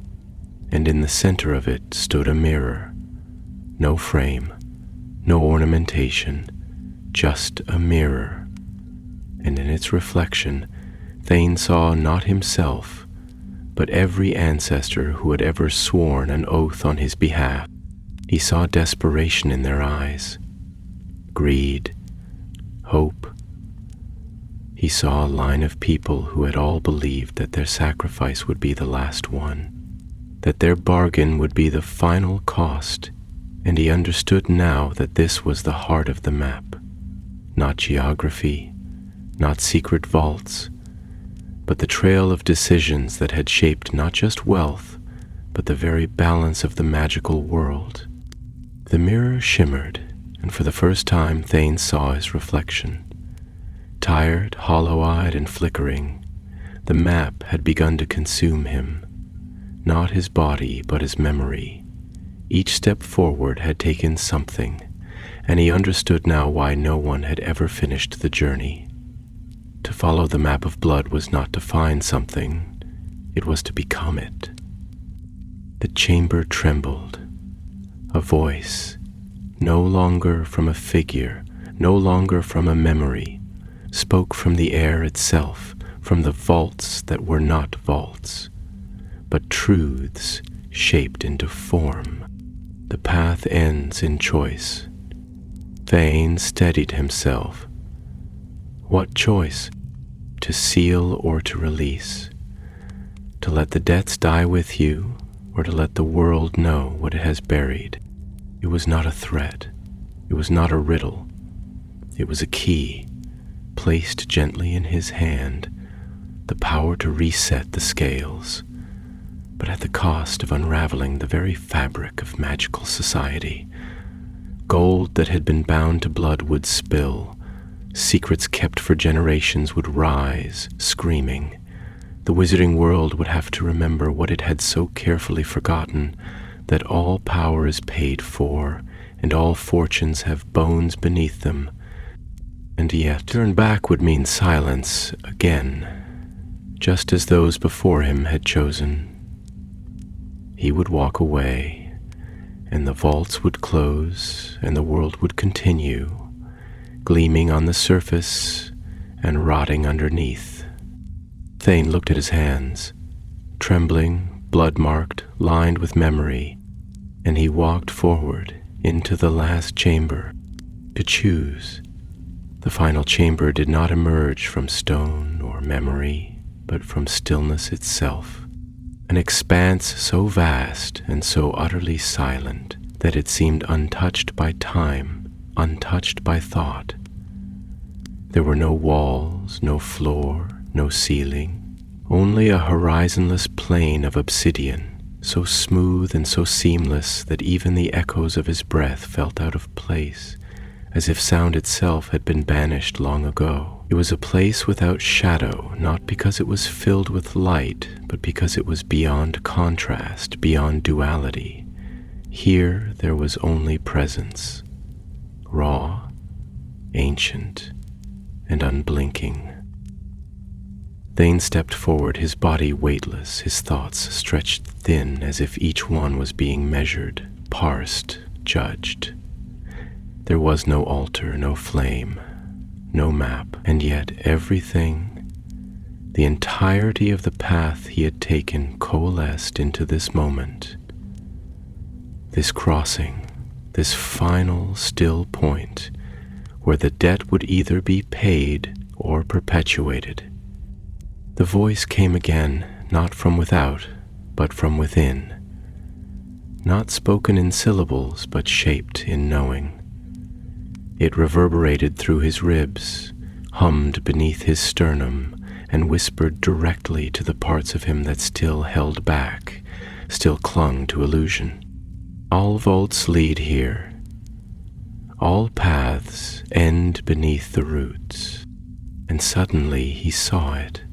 and in the center of it stood a mirror. No frame, no ornamentation, just a mirror. And in its reflection, Thane saw not himself, but every ancestor who had ever sworn an oath on his behalf. He saw desperation in their eyes, greed, hope. He saw a line of people who had all believed that their sacrifice would be the last one, that their bargain would be the final cost, and he understood now that this was the heart of the map, not geography, not secret vaults, but the trail of decisions that had shaped not just wealth, but the very balance of the magical world. The mirror shimmered, and for the first time Thane saw his reflection. Tired, hollow-eyed, and flickering, the map had begun to consume him, not his body, but his memory. Each step forward had taken something, and he understood now why no one had ever finished the journey. To follow the map of blood was not to find something, it was to become it. The chamber trembled. A voice, no longer from a figure, no longer from a memory, spoke from the air itself, from the vaults that were not vaults, but truths shaped into form. The path ends in choice. Thane steadied himself. What choice? To seal or to release? To let the debts die with you, or to let the world know what it has buried? It was not a threat. It was not a riddle. It was a key, placed gently in his hand, the power to reset the scales, but at the cost of unraveling the very fabric of magical society. Gold that had been bound to blood would spill. Secrets kept for generations would rise, screaming. The wizarding world would have to remember what it had so carefully forgotten, that all power is paid for, and all fortunes have bones beneath them. And yet, turn back would mean silence again, just as those before him had chosen. He would walk away, and the vaults would close, and the world would continue, gleaming on the surface and rotting underneath. Thane looked at his hands, trembling, blood-marked, lined with memory, and he walked forward into the last chamber to choose. The final chamber did not emerge from stone or memory, but from stillness itself, an expanse so vast and so utterly silent that it seemed untouched by time, untouched by thought. There were no walls, no floor, no ceiling, only a horizonless plain of obsidian, so smooth and so seamless that even the echoes of his breath felt out of place, as if sound itself had been banished long ago. It was a place without shadow, not because it was filled with light, but because it was beyond contrast, beyond duality. Here there was only presence, raw, ancient, and unblinking. Thane stepped forward, his body weightless, his thoughts stretched thin as if each one was being measured, parsed, judged. There was no altar, no flame, no map, and yet everything, the entirety of the path he had taken, coalesced into this moment. This crossing, this final still point, where the debt would either be paid or perpetuated. The voice came again, not from without, but from within. Not spoken in syllables, but shaped in knowing. It reverberated through his ribs, hummed beneath his sternum, and whispered directly to the parts of him that still held back, still clung to illusion. All vaults lead here. All paths end beneath the roots. And suddenly he saw it.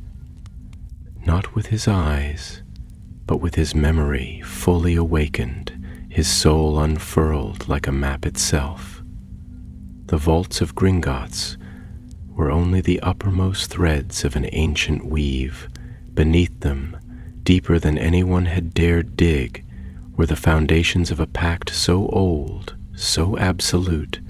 Not with his eyes, but with his memory fully awakened, his soul unfurled like a map itself. The vaults of Gringotts were only the uppermost threads of an ancient weave. Beneath them, deeper than anyone had dared dig, were the foundations of a pact so old, so absolute,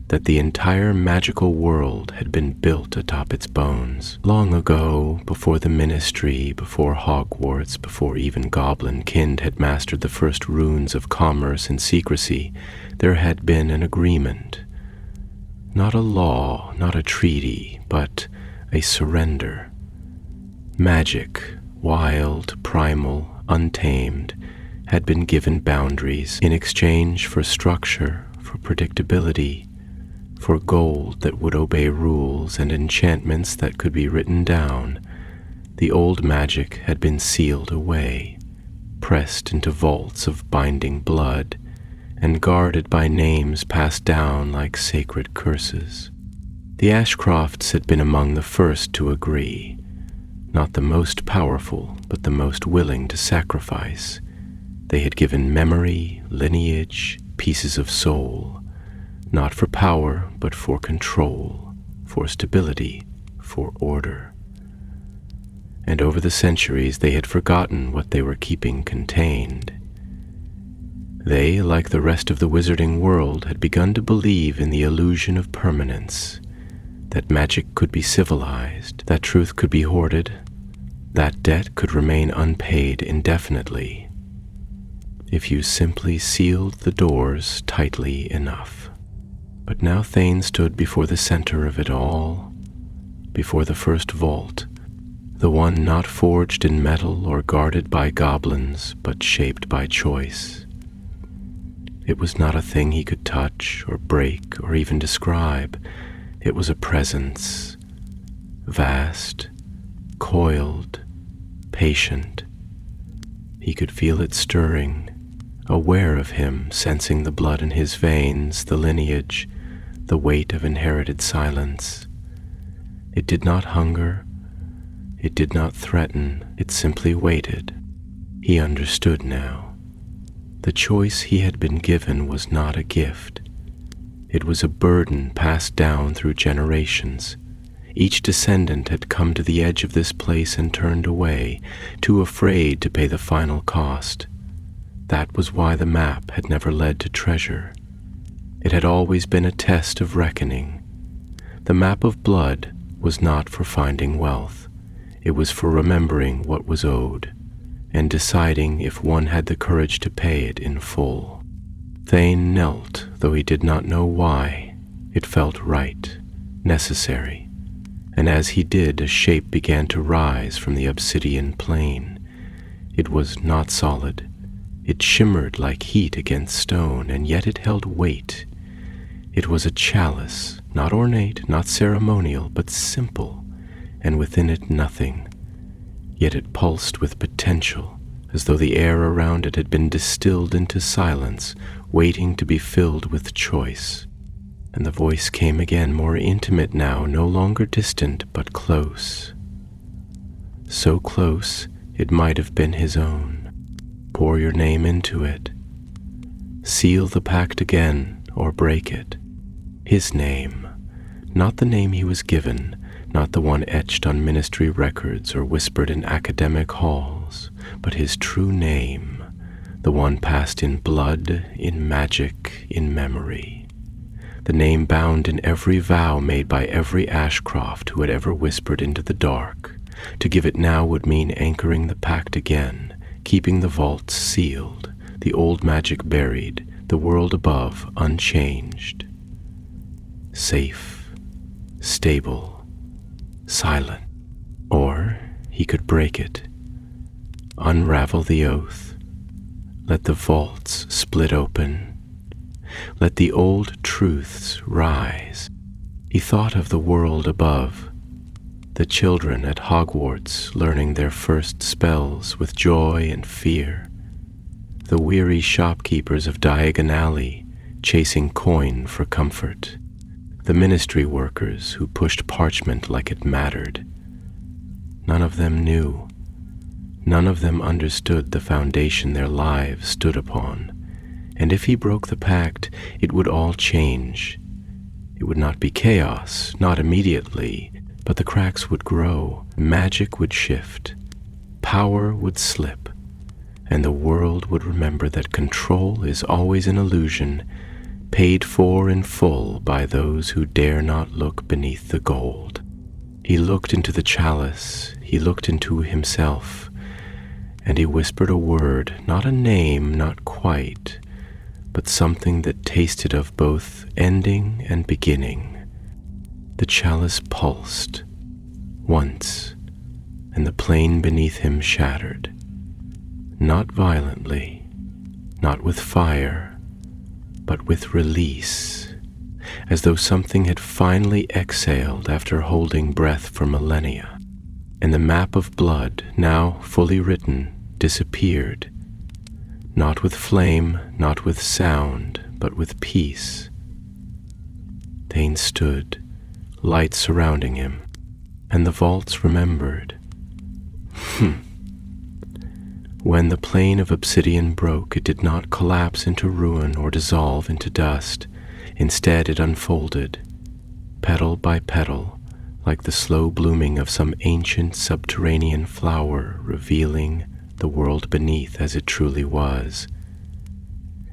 that the entire magical world had been built atop its bones. Long ago, before the Ministry, before Hogwarts, before even goblin-kind had mastered the first runes of commerce and secrecy, there had been an agreement. Not a law, not a treaty, but a surrender. Magic, wild, primal, untamed, had been given boundaries in exchange for structure, for predictability, for gold that would obey rules and enchantments that could be written down. The old magic had been sealed away, pressed into vaults of binding blood, and guarded by names passed down like sacred curses. The Ashcrofts had been among the first to agree, not the most powerful, but the most willing to sacrifice. They had given memory, lineage, pieces of soul, not for power, but for control, for stability, for order. And over the centuries they had forgotten what they were keeping contained. They, like the rest of the wizarding world, had begun to believe in the illusion of permanence, that magic could be civilized, that truth could be hoarded, that debt could remain unpaid indefinitely, if you simply sealed the doors tightly enough. But now Thane stood before the center of it all, before the first vault, the one not forged in metal or guarded by goblins, but shaped by choice. It was not a thing he could touch or break or even describe. It was a presence, vast, coiled, patient. He could feel it stirring, aware of him, sensing the blood in his veins, the lineage, the weight of inherited silence. It did not hunger, it did not threaten, it simply waited. He understood now. The choice he had been given was not a gift. It was a burden passed down through generations. Each descendant had come to the edge of this place and turned away, too afraid to pay the final cost. That was why the map had never led to treasure. It had always been a test of reckoning. The map of blood was not for finding wealth. It was for remembering what was owed, and deciding if one had the courage to pay it in full. Thane knelt, though he did not know why. It felt right, necessary, and as he did, a shape began to rise from the obsidian plain. It was not solid. It shimmered like heat against stone, and yet it held weight. It was a chalice, not ornate, not ceremonial, but simple, and within it nothing. Yet it pulsed with potential, as though the air around it had been distilled into silence, waiting to be filled with choice. And the voice came again, more intimate now, no longer distant, but close. So close, it might have been his own. Pour your name into it. Seal the pact again, or break it. His name, not the name he was given, not the one etched on ministry records or whispered in academic halls, but his true name, the one passed in blood, in magic, in memory. The name bound in every vow made by every Ashcroft who had ever whispered into the dark. To give it now would mean anchoring the pact again, keeping the vaults sealed, the old magic buried, the world above unchanged. Safe, stable, silent. Or he could break it, unravel the oath, let the vaults split open, let the old truths rise. He thought of the world above, the children at Hogwarts learning their first spells with joy and fear, the weary shopkeepers of Diagon Alley chasing coin for comfort, the ministry workers who pushed parchment like it mattered. None of them knew. None of them understood the foundation their lives stood upon. And if he broke the pact, it would all change. It would not be chaos, not immediately, but the cracks would grow, magic would shift, power would slip, and the world would remember that control is always an illusion, paid for in full by those who dare not look beneath the gold. He looked into the chalice, he looked into himself, and he whispered a word, not a name, not quite, but something that tasted of both ending and beginning. The chalice pulsed, once, and the plane beneath him shattered. Not violently, not with fire, but with release, as though something had finally exhaled after holding breath for millennia, and the map of blood, now fully written, disappeared, not with flame, not with sound, but with peace. Thane stood, light surrounding him, and the vaults remembered. When the plane of obsidian broke, it did not collapse into ruin or dissolve into dust. Instead, it unfolded, petal by petal, like the slow blooming of some ancient subterranean flower, revealing the world beneath as it truly was.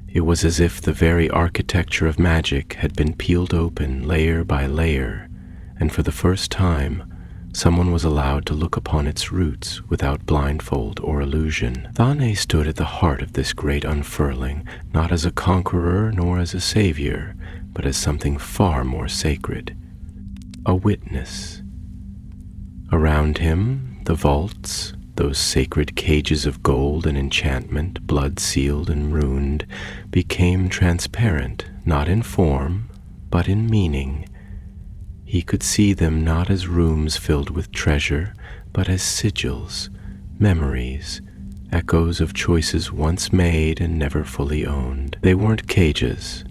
It was as if the very architecture of magic had been peeled open layer by layer, and for the first time, someone was allowed to look upon its roots without blindfold or illusion. Thane stood at the heart of this great unfurling, not as a conqueror nor as a savior, but as something far more sacred, a witness. Around him, the vaults, those sacred cages of gold and enchantment, blood-sealed and ruined, became transparent, not in form, but in meaning. He could see them not as rooms filled with treasure, but as sigils, memories, echoes of choices once made and never fully owned. They weren't cages.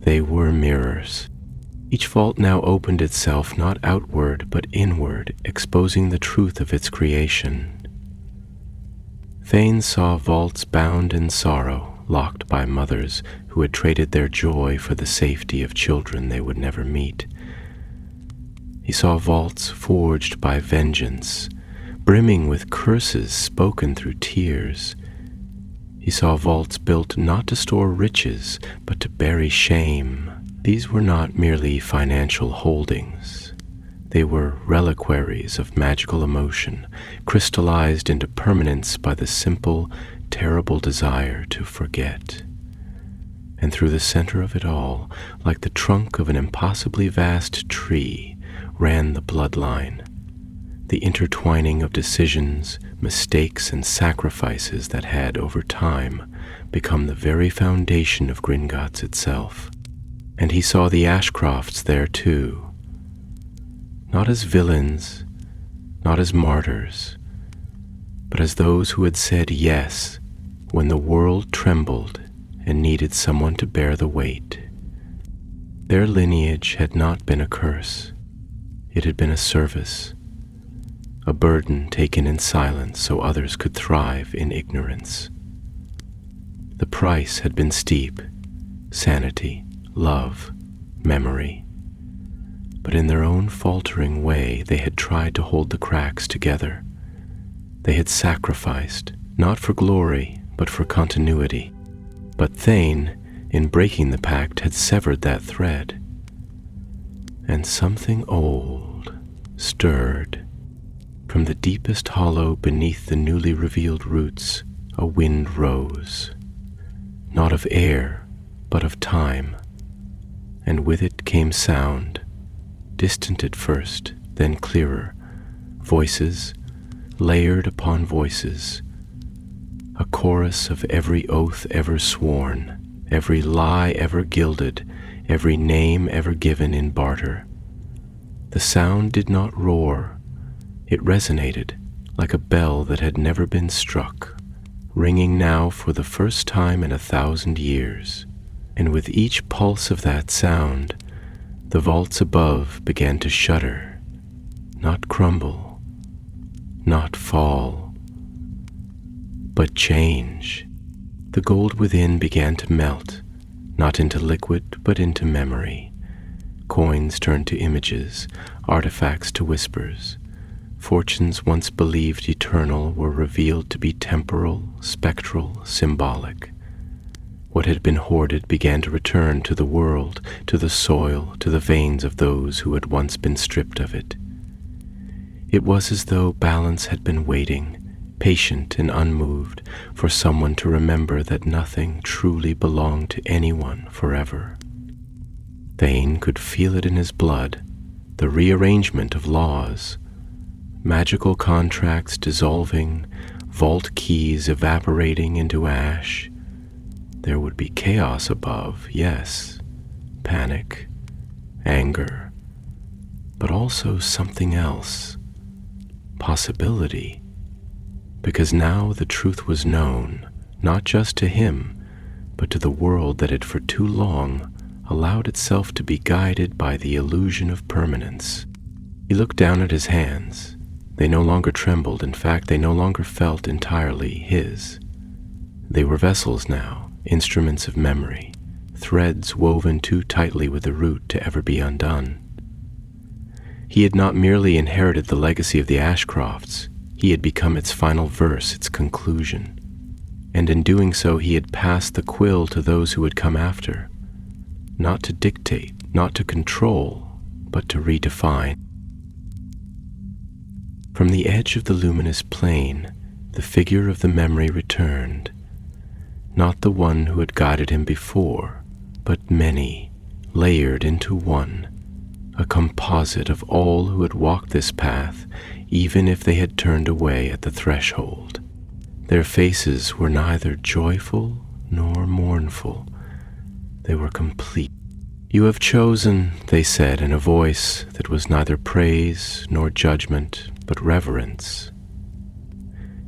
They were mirrors. Each vault now opened itself not outward but inward, exposing the truth of its creation. Thane saw vaults bound in sorrow, locked by mothers who had traded their joy for the safety of children they would never meet. He saw vaults forged by vengeance, brimming with curses spoken through tears. He saw vaults built not to store riches, but to bury shame. These were not merely financial holdings. They were reliquaries of magical emotion, crystallized into permanence by the simple, terrible desire to forget. And through the center of it all, like the trunk of an impossibly vast tree, ran the bloodline, the intertwining of decisions, mistakes, and sacrifices that had, over time, become the very foundation of Gringotts itself. And he saw the Ashcrofts there too, not as villains, not as martyrs, but as those who had said yes when the world trembled and needed someone to bear the weight. Their lineage had not been a curse. It had been a service, a burden taken in silence so others could thrive in ignorance. The price had been steep: sanity, love, memory. But in their own faltering way, they had tried to hold the cracks together. They had sacrificed, not for glory, but for continuity. But Thane, in breaking the pact, had severed that thread. And something old stirred. From the deepest hollow beneath the newly revealed roots, a wind rose, not of air, but of time. And with it came sound, distant at first, then clearer, voices layered upon voices, a chorus of every oath ever sworn, every lie ever gilded, every name ever given in barter. The sound did not roar, it resonated like a bell that had never been struck, ringing now for the first time in 1,000 years. And with each pulse of that sound, the vaults above began to shudder, not crumble, not fall, but change. The gold within began to melt, not into liquid, but into memory. Coins turned to images, artifacts to whispers. Fortunes once believed eternal were revealed to be temporal, spectral, symbolic. What had been hoarded began to return to the world, to the soil, to the veins of those who had once been stripped of it. It was as though balance had been waiting, patient and unmoved, for someone to remember that nothing truly belonged to anyone forever. Thane could feel it in his blood, the rearrangement of laws, magical contracts dissolving, vault keys evaporating into ash. There would be chaos above, yes, panic, anger, but also something else, possibility, because now the truth was known, not just to him, but to the world that had for too long allowed itself to be guided by the illusion of permanence. He looked down at his hands. They no longer trembled. In fact, they no longer felt entirely his. They were vessels now, instruments of memory, threads woven too tightly with the root to ever be undone. He had not merely inherited the legacy of the Ashcrofts, he had become its final verse, its conclusion. And in doing so, he had passed the quill to those who had come after, not to dictate, not to control, but to redefine. From the edge of the luminous plain, the figure of the memory returned, not the one who had guided him before, but many, layered into one, a composite of all who had walked this path, even if they had turned away at the threshold. Their faces were neither joyful nor mournful. They were complete. "You have chosen," they said in a voice that was neither praise nor judgment, but reverence.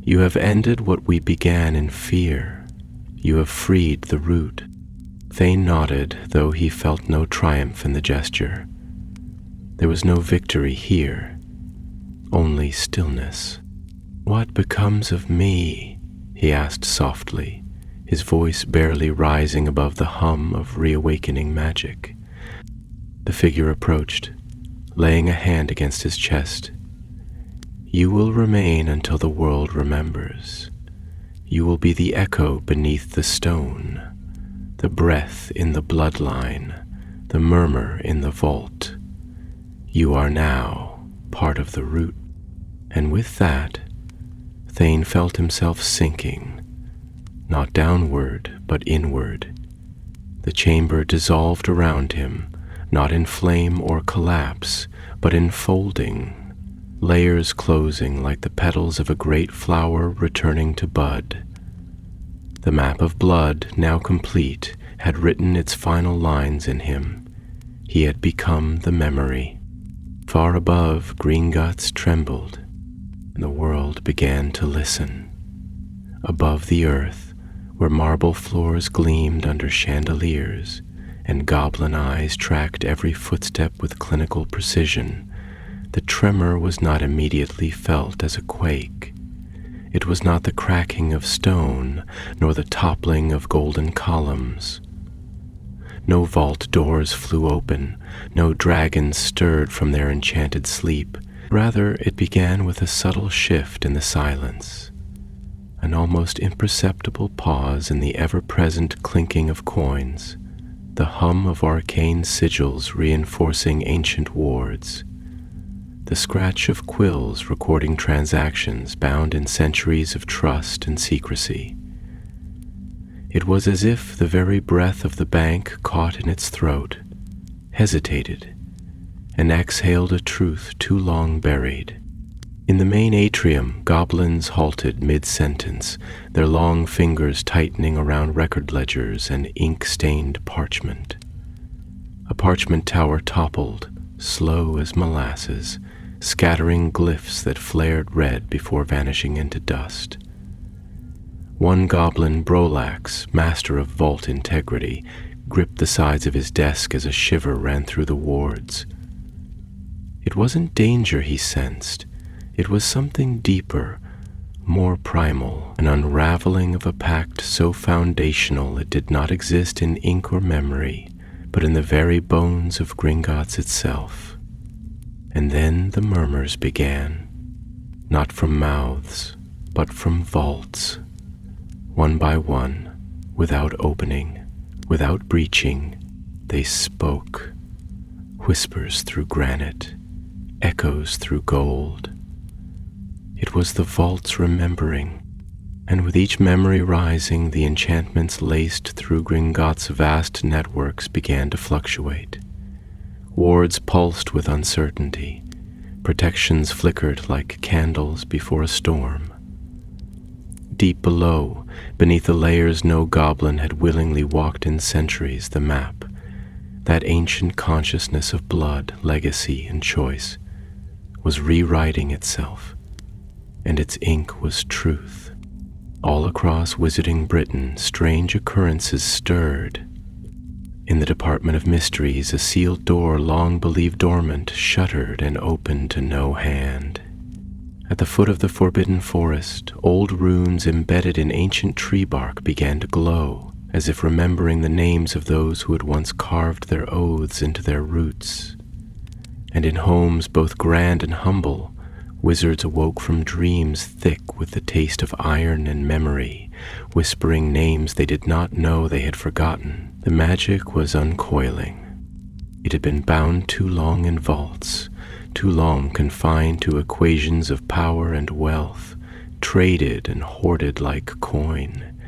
"You have ended what we began in fear. You have freed the root." Thane nodded, though he felt no triumph in the gesture. There was no victory here, only stillness. "What becomes of me?" he asked softly, his voice barely rising above the hum of reawakening magic. The figure approached, laying a hand against his chest. "You will remain until the world remembers. You will be the echo beneath the stone, the breath in the bloodline, the murmur in the vault. You are now part of the root." And with that, Thane felt himself sinking, not downward, but inward. The chamber dissolved around him, not in flame or collapse, but in folding, layers closing like the petals of a great flower returning to bud. The map of blood, now complete, had written its final lines in him. He had become the memory. Far above, Gringotts trembled. and the world began to listen. Above the earth, where marble floors gleamed under chandeliers, and goblin eyes tracked every footstep with clinical precision, the tremor was not immediately felt as a quake. It was not the cracking of stone, nor the toppling of golden columns. No vault doors flew open, no dragons stirred from their enchanted sleep. Rather, it began with a subtle shift in the silence, an almost imperceptible pause in the ever-present clinking of coins, the hum of arcane sigils reinforcing ancient wards, the scratch of quills recording transactions bound in centuries of trust and secrecy. It was as if the very breath of the bank caught in its throat, hesitated, and exhaled a truth too long buried. In the main atrium, goblins halted mid-sentence, their long fingers tightening around record ledgers and ink-stained parchment. A parchment tower toppled, slow as molasses, scattering glyphs that flared red before vanishing into dust. One goblin, Brolax, master of vault integrity, gripped the sides of his desk as a shiver ran through the wards. It wasn't danger he sensed. It was something deeper, more primal, an unraveling of a pact so foundational it did not exist in ink or memory, but in the very bones of Gringotts itself. And then the murmurs began, not from mouths, but from vaults. One by one, without opening, without breaching, they spoke. Whispers through granite, echoes through gold. It was the vaults remembering, and with each memory rising, the enchantments laced through Gringotts' vast networks began to fluctuate. Wards pulsed with uncertainty. Protections flickered like candles before a storm. Deep below, beneath the layers no goblin had willingly walked in centuries, the map, that ancient consciousness of blood, legacy, and choice, was rewriting itself, and its ink was truth. All across Wizarding Britain, strange occurrences stirred. In the Department of Mysteries, a sealed door long believed dormant shuttered and opened to no hand. At the foot of the Forbidden Forest, old runes embedded in ancient tree bark began to glow, as if remembering the names of those who had once carved their oaths into their roots. And in homes both grand and humble, wizards awoke from dreams thick with the taste of iron and memory, whispering names they did not know they had forgotten. The magic was uncoiling. It had been bound too long in vaults, too long confined to equations of power and wealth, traded and hoarded like coin.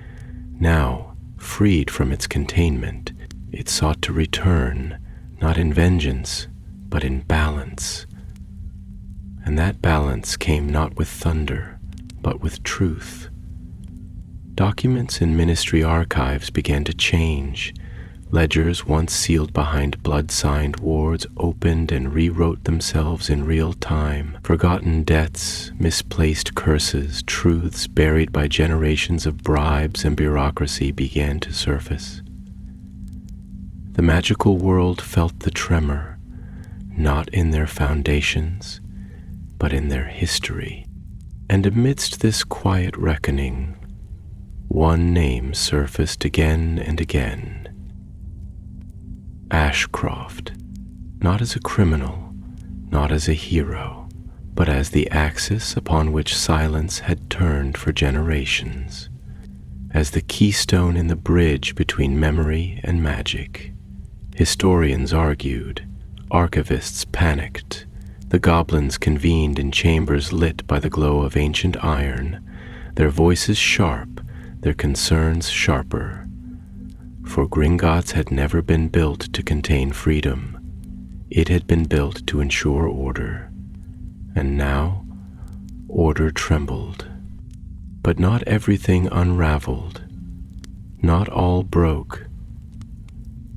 Now, freed from its containment, it sought to return, not in vengeance, but in balance. And that balance came not with thunder, but with truth. Documents in ministry archives began to change. Ledgers once sealed behind blood-signed wards opened and rewrote themselves in real time. Forgotten debts, misplaced curses, truths buried by generations of bribes and bureaucracy began to surface. The magical world felt the tremor, not in their foundations, but in their history. And amidst this quiet reckoning, one name surfaced again and again. Ashcroft, not as a criminal, not as a hero, but as the axis upon which silence had turned for generations, as the keystone in the bridge between memory and magic. Historians argued, archivists panicked, the goblins convened in chambers lit by the glow of ancient iron, their voices sharp, their concerns sharper. For Gringotts had never been built to contain freedom. It had been built to ensure order. And now, order trembled. But not everything unraveled. Not all broke.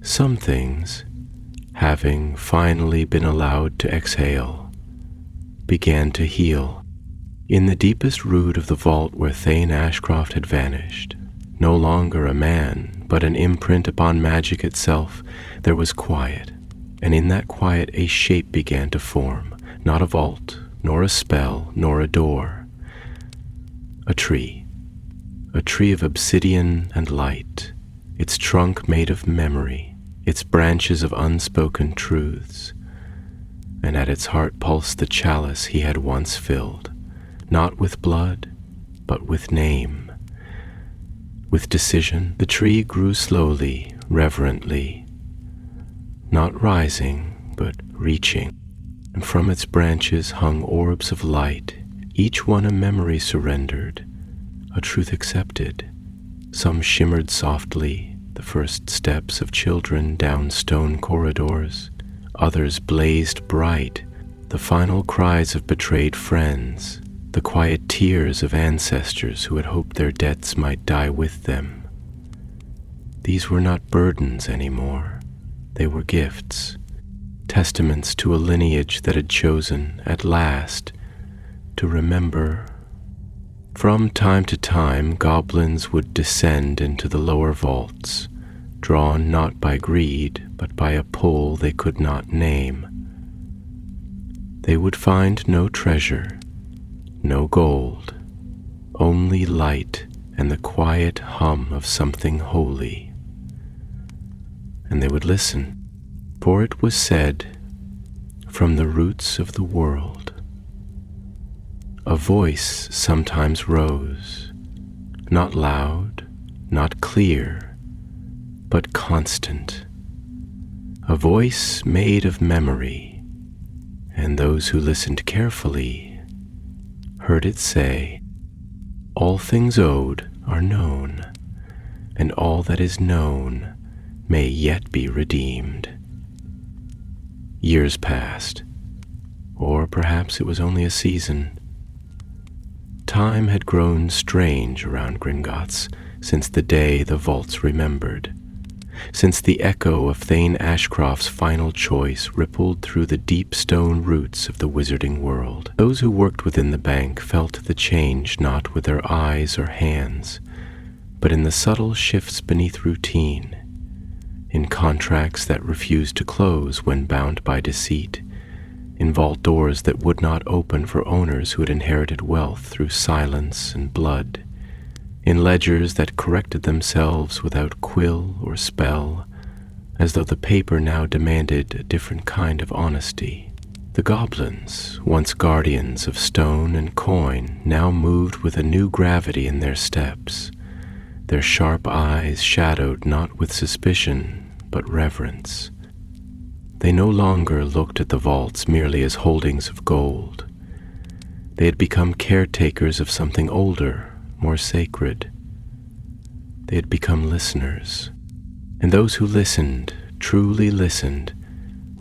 Some things, having finally been allowed to exhale, began to heal. In the deepest root of the vault where Thane Ashcroft had vanished, no longer a man, but an imprint upon magic itself, there was quiet, and in that quiet a shape began to form, not a vault, nor a spell, nor a door. A tree of obsidian and light, its trunk made of memory, its branches of unspoken truths, and at its heart pulsed the chalice he had once filled, not with blood, but with name. With decision, the tree grew slowly, reverently, not rising, but reaching, and from its branches hung orbs of light, each one a memory surrendered, a truth accepted. Some shimmered softly, the first steps of children down stone corridors. Others blazed bright, the final cries of betrayed friends, the quiet tears of ancestors who had hoped their debts might die with them. These were not burdens anymore. They were gifts, testaments to a lineage that had chosen, at last, to remember. From time to time, goblins would descend into the lower vaults, drawn not by greed, but by a pull they could not name. They would find no treasure, no gold, only light and the quiet hum of something holy. And they would listen, for it was said, from the roots of the world, a voice sometimes rose, not loud, not clear, but constant, a voice made of memory, and those who listened carefully heard it say, all things owed are known, and all that is known may yet be redeemed. Years passed, or perhaps it was only a season. Time had grown strange around Gringotts since the day the vaults remembered, since the echo of Thane Ashcroft's final choice rippled through the deep stone roots of the wizarding world. Those who worked within the bank felt the change not with their eyes or hands, but in the subtle shifts beneath routine, in contracts that refused to close when bound by deceit, in vault doors that would not open for owners who had inherited wealth through silence and blood, in ledgers that corrected themselves without quill or spell, as though the paper now demanded a different kind of honesty. The goblins, once guardians of stone and coin, now moved with a new gravity in their steps, their sharp eyes shadowed not with suspicion, but reverence. They no longer looked at the vaults merely as holdings of gold. They had become caretakers of something older, more sacred. They had become listeners, and those who listened, truly listened,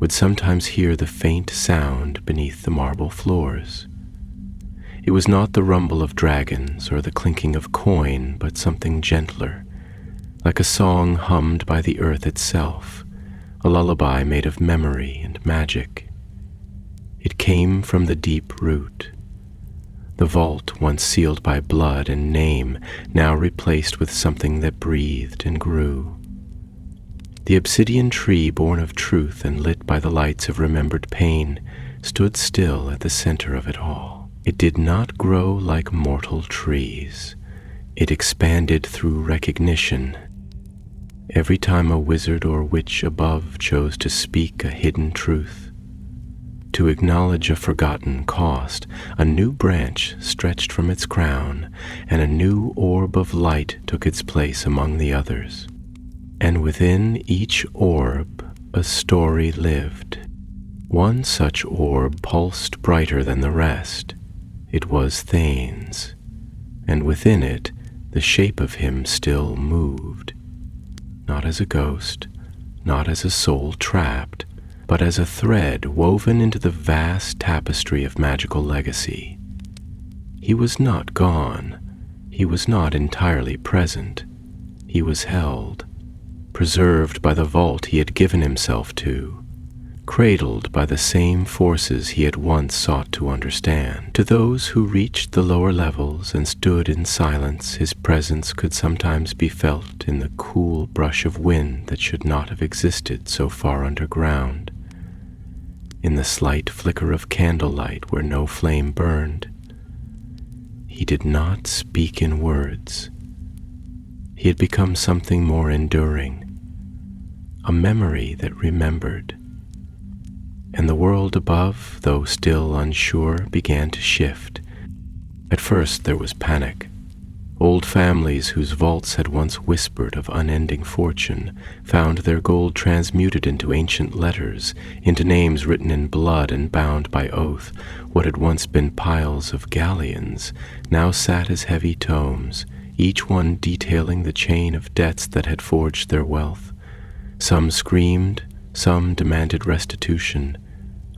would sometimes hear the faint sound beneath the marble floors. It was not the rumble of dragons or the clinking of coin, but something gentler, like a song hummed by the earth itself, a lullaby made of memory and magic. It came from the deep root. The vault, once sealed by blood and name, now replaced with something that breathed and grew. The obsidian tree born of truth and lit by the lights of remembered pain stood still at the center of it all. It did not grow like mortal trees. It expanded through recognition. Every time a wizard or witch above chose to speak a hidden truth, to acknowledge a forgotten cost, a new branch stretched from its crown, and a new orb of light took its place among the others. And within each orb a story lived. One such orb pulsed brighter than the rest. It was Thane's, and within it the shape of him still moved, not as a ghost, not as a soul trapped, but as a thread woven into the vast tapestry of magical legacy. He was not gone. He was not entirely present. He was held, preserved by the vault he had given himself to, cradled by the same forces he had once sought to understand. To those who reached the lower levels and stood in silence, his presence could sometimes be felt in the cool brush of wind that should not have existed so far underground, in the slight flicker of candlelight where no flame burned. He did not speak in words. He had become something more enduring, a memory that remembered. And the world above, though still unsure, began to shift. At first there was panic. Old families whose vaults had once whispered of unending fortune found their gold transmuted into ancient letters, into names written in blood and bound by oath. What had once been piles of galleons now sat as heavy tomes, each one detailing the chain of debts that had forged their wealth. Some screamed, some demanded restitution,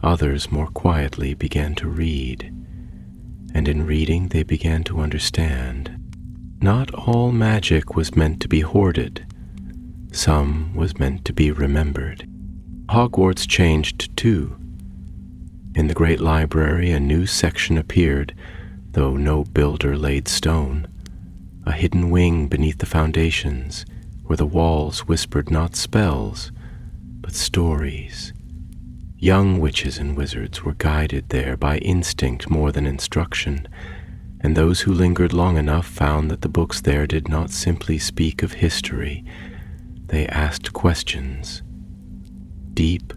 others more quietly began to read. And in reading they began to understand. Not all magic was meant to be hoarded. Some was meant to be remembered. Hogwarts changed too. In the great library a new section appeared, though no builder laid stone. A hidden wing beneath the foundations, where the walls whispered not spells, but stories. Young witches and wizards were guided there by instinct more than instruction, and those who lingered long enough found that the books there did not simply speak of history. They asked questions, deep,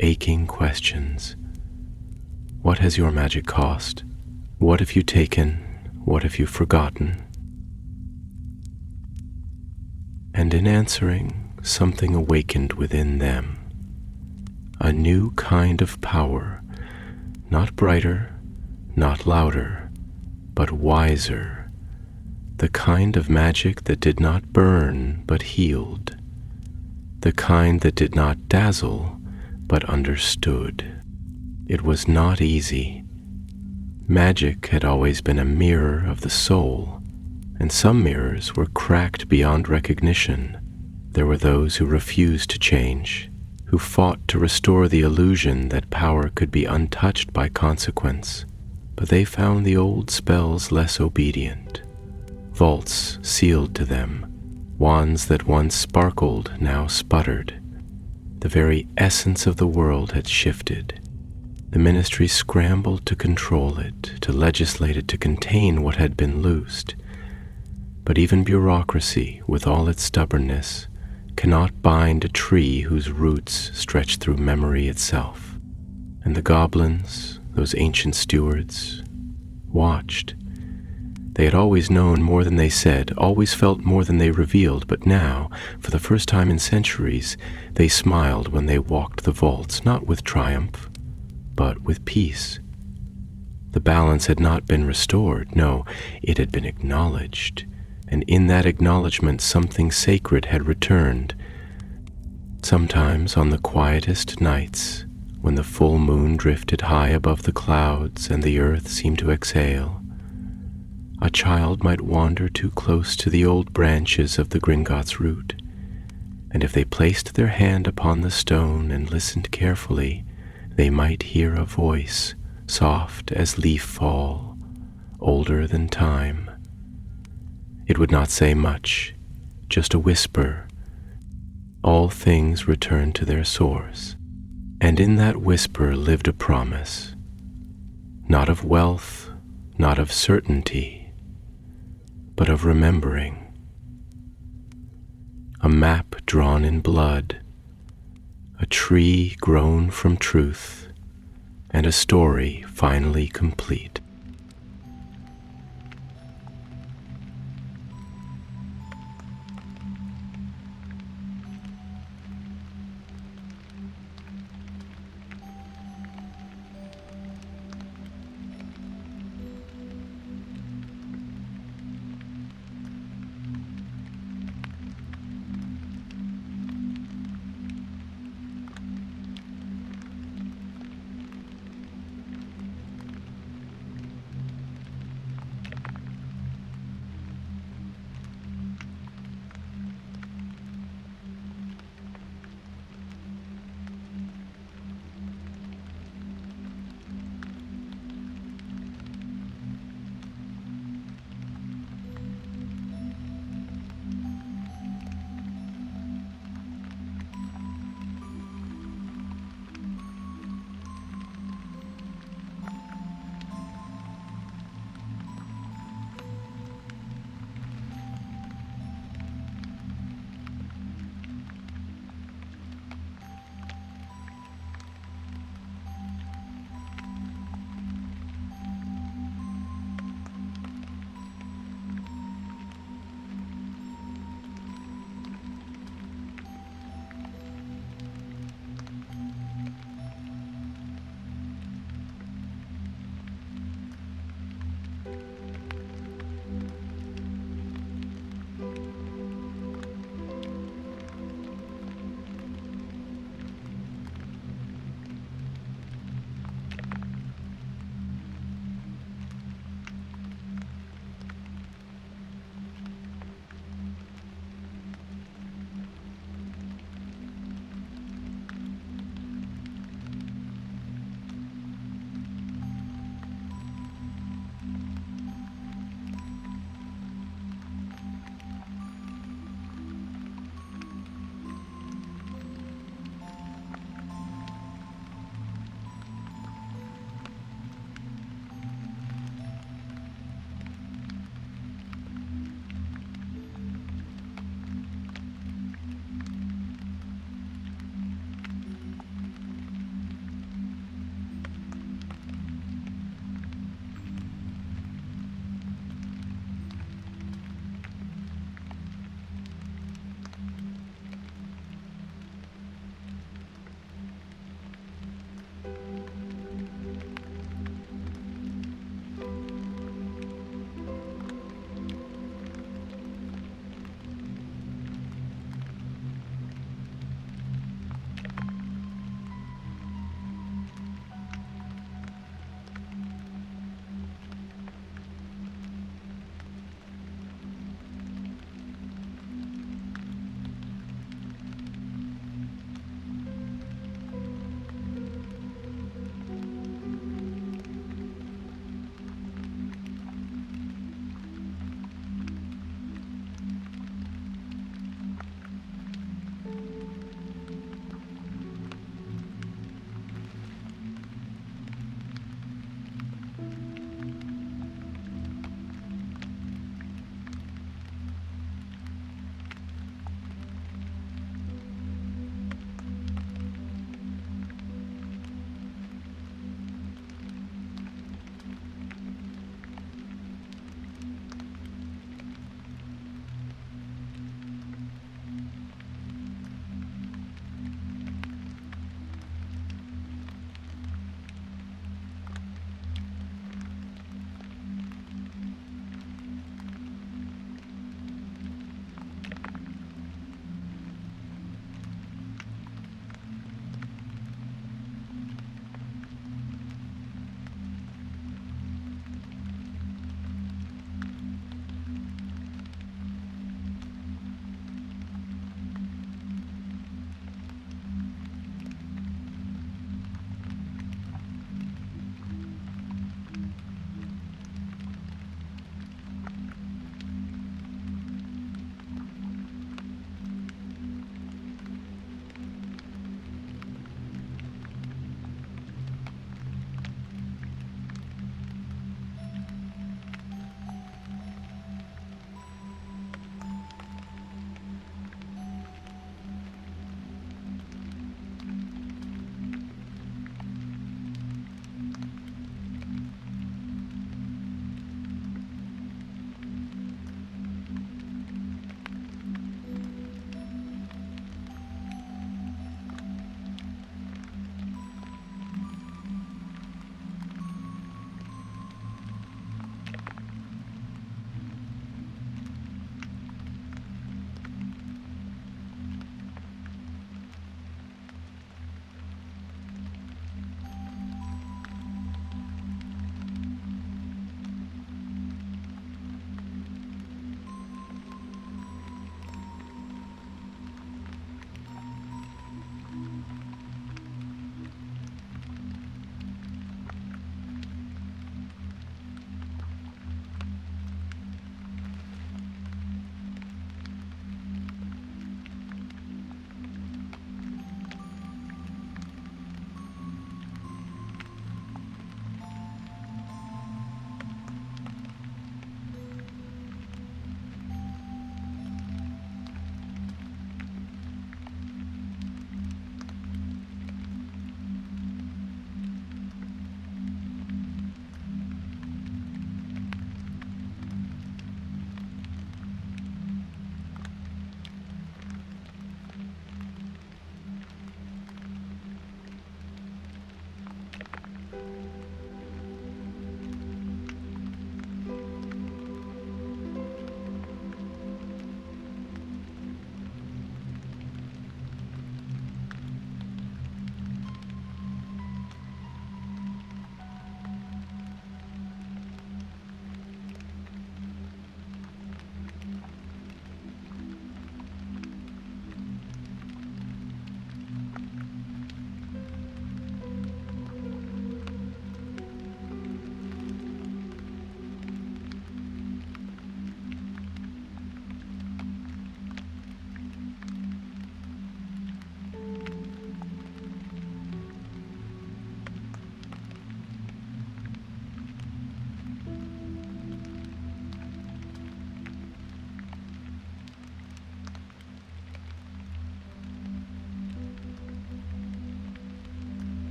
aching questions. What has your magic cost? What have you taken? What have you forgotten? And in answering, something awakened within them. A new kind of power, not brighter, not louder, but wiser, the kind of magic that did not burn but healed, the kind that did not dazzle but understood. It was not easy. Magic had always been a mirror of the soul, and some mirrors were cracked beyond recognition. There were those who refused to change, who fought to restore the illusion that power could be untouched by consequence. But they found the old spells less obedient. Vaults sealed to them, wands that once sparkled now sputtered. The very essence of the world had shifted. The ministry scrambled to control it, to legislate it, to contain what had been loosed. But even bureaucracy, with all its stubbornness, cannot bind a tree whose roots stretch through memory itself. And the goblins, those ancient stewards, watched. They had always known more than they said, always felt more than they revealed, but now, for the first time in centuries, they smiled when they walked the vaults, not with triumph, but with peace. The balance had not been restored, no, it had been acknowledged, and in that acknowledgement something sacred had returned. Sometimes on the quietest nights, when the full moon drifted high above the clouds and the earth seemed to exhale, a child might wander too close to the old branches of the Gringotts root, and if they placed their hand upon the stone and listened carefully, they might hear a voice, soft as leaf fall, older than time. It would not say much, just a whisper. All things return to their source. And in that whisper lived a promise, not of wealth, not of certainty, but of remembering. A map drawn in blood, a tree grown from truth, and a story finally complete.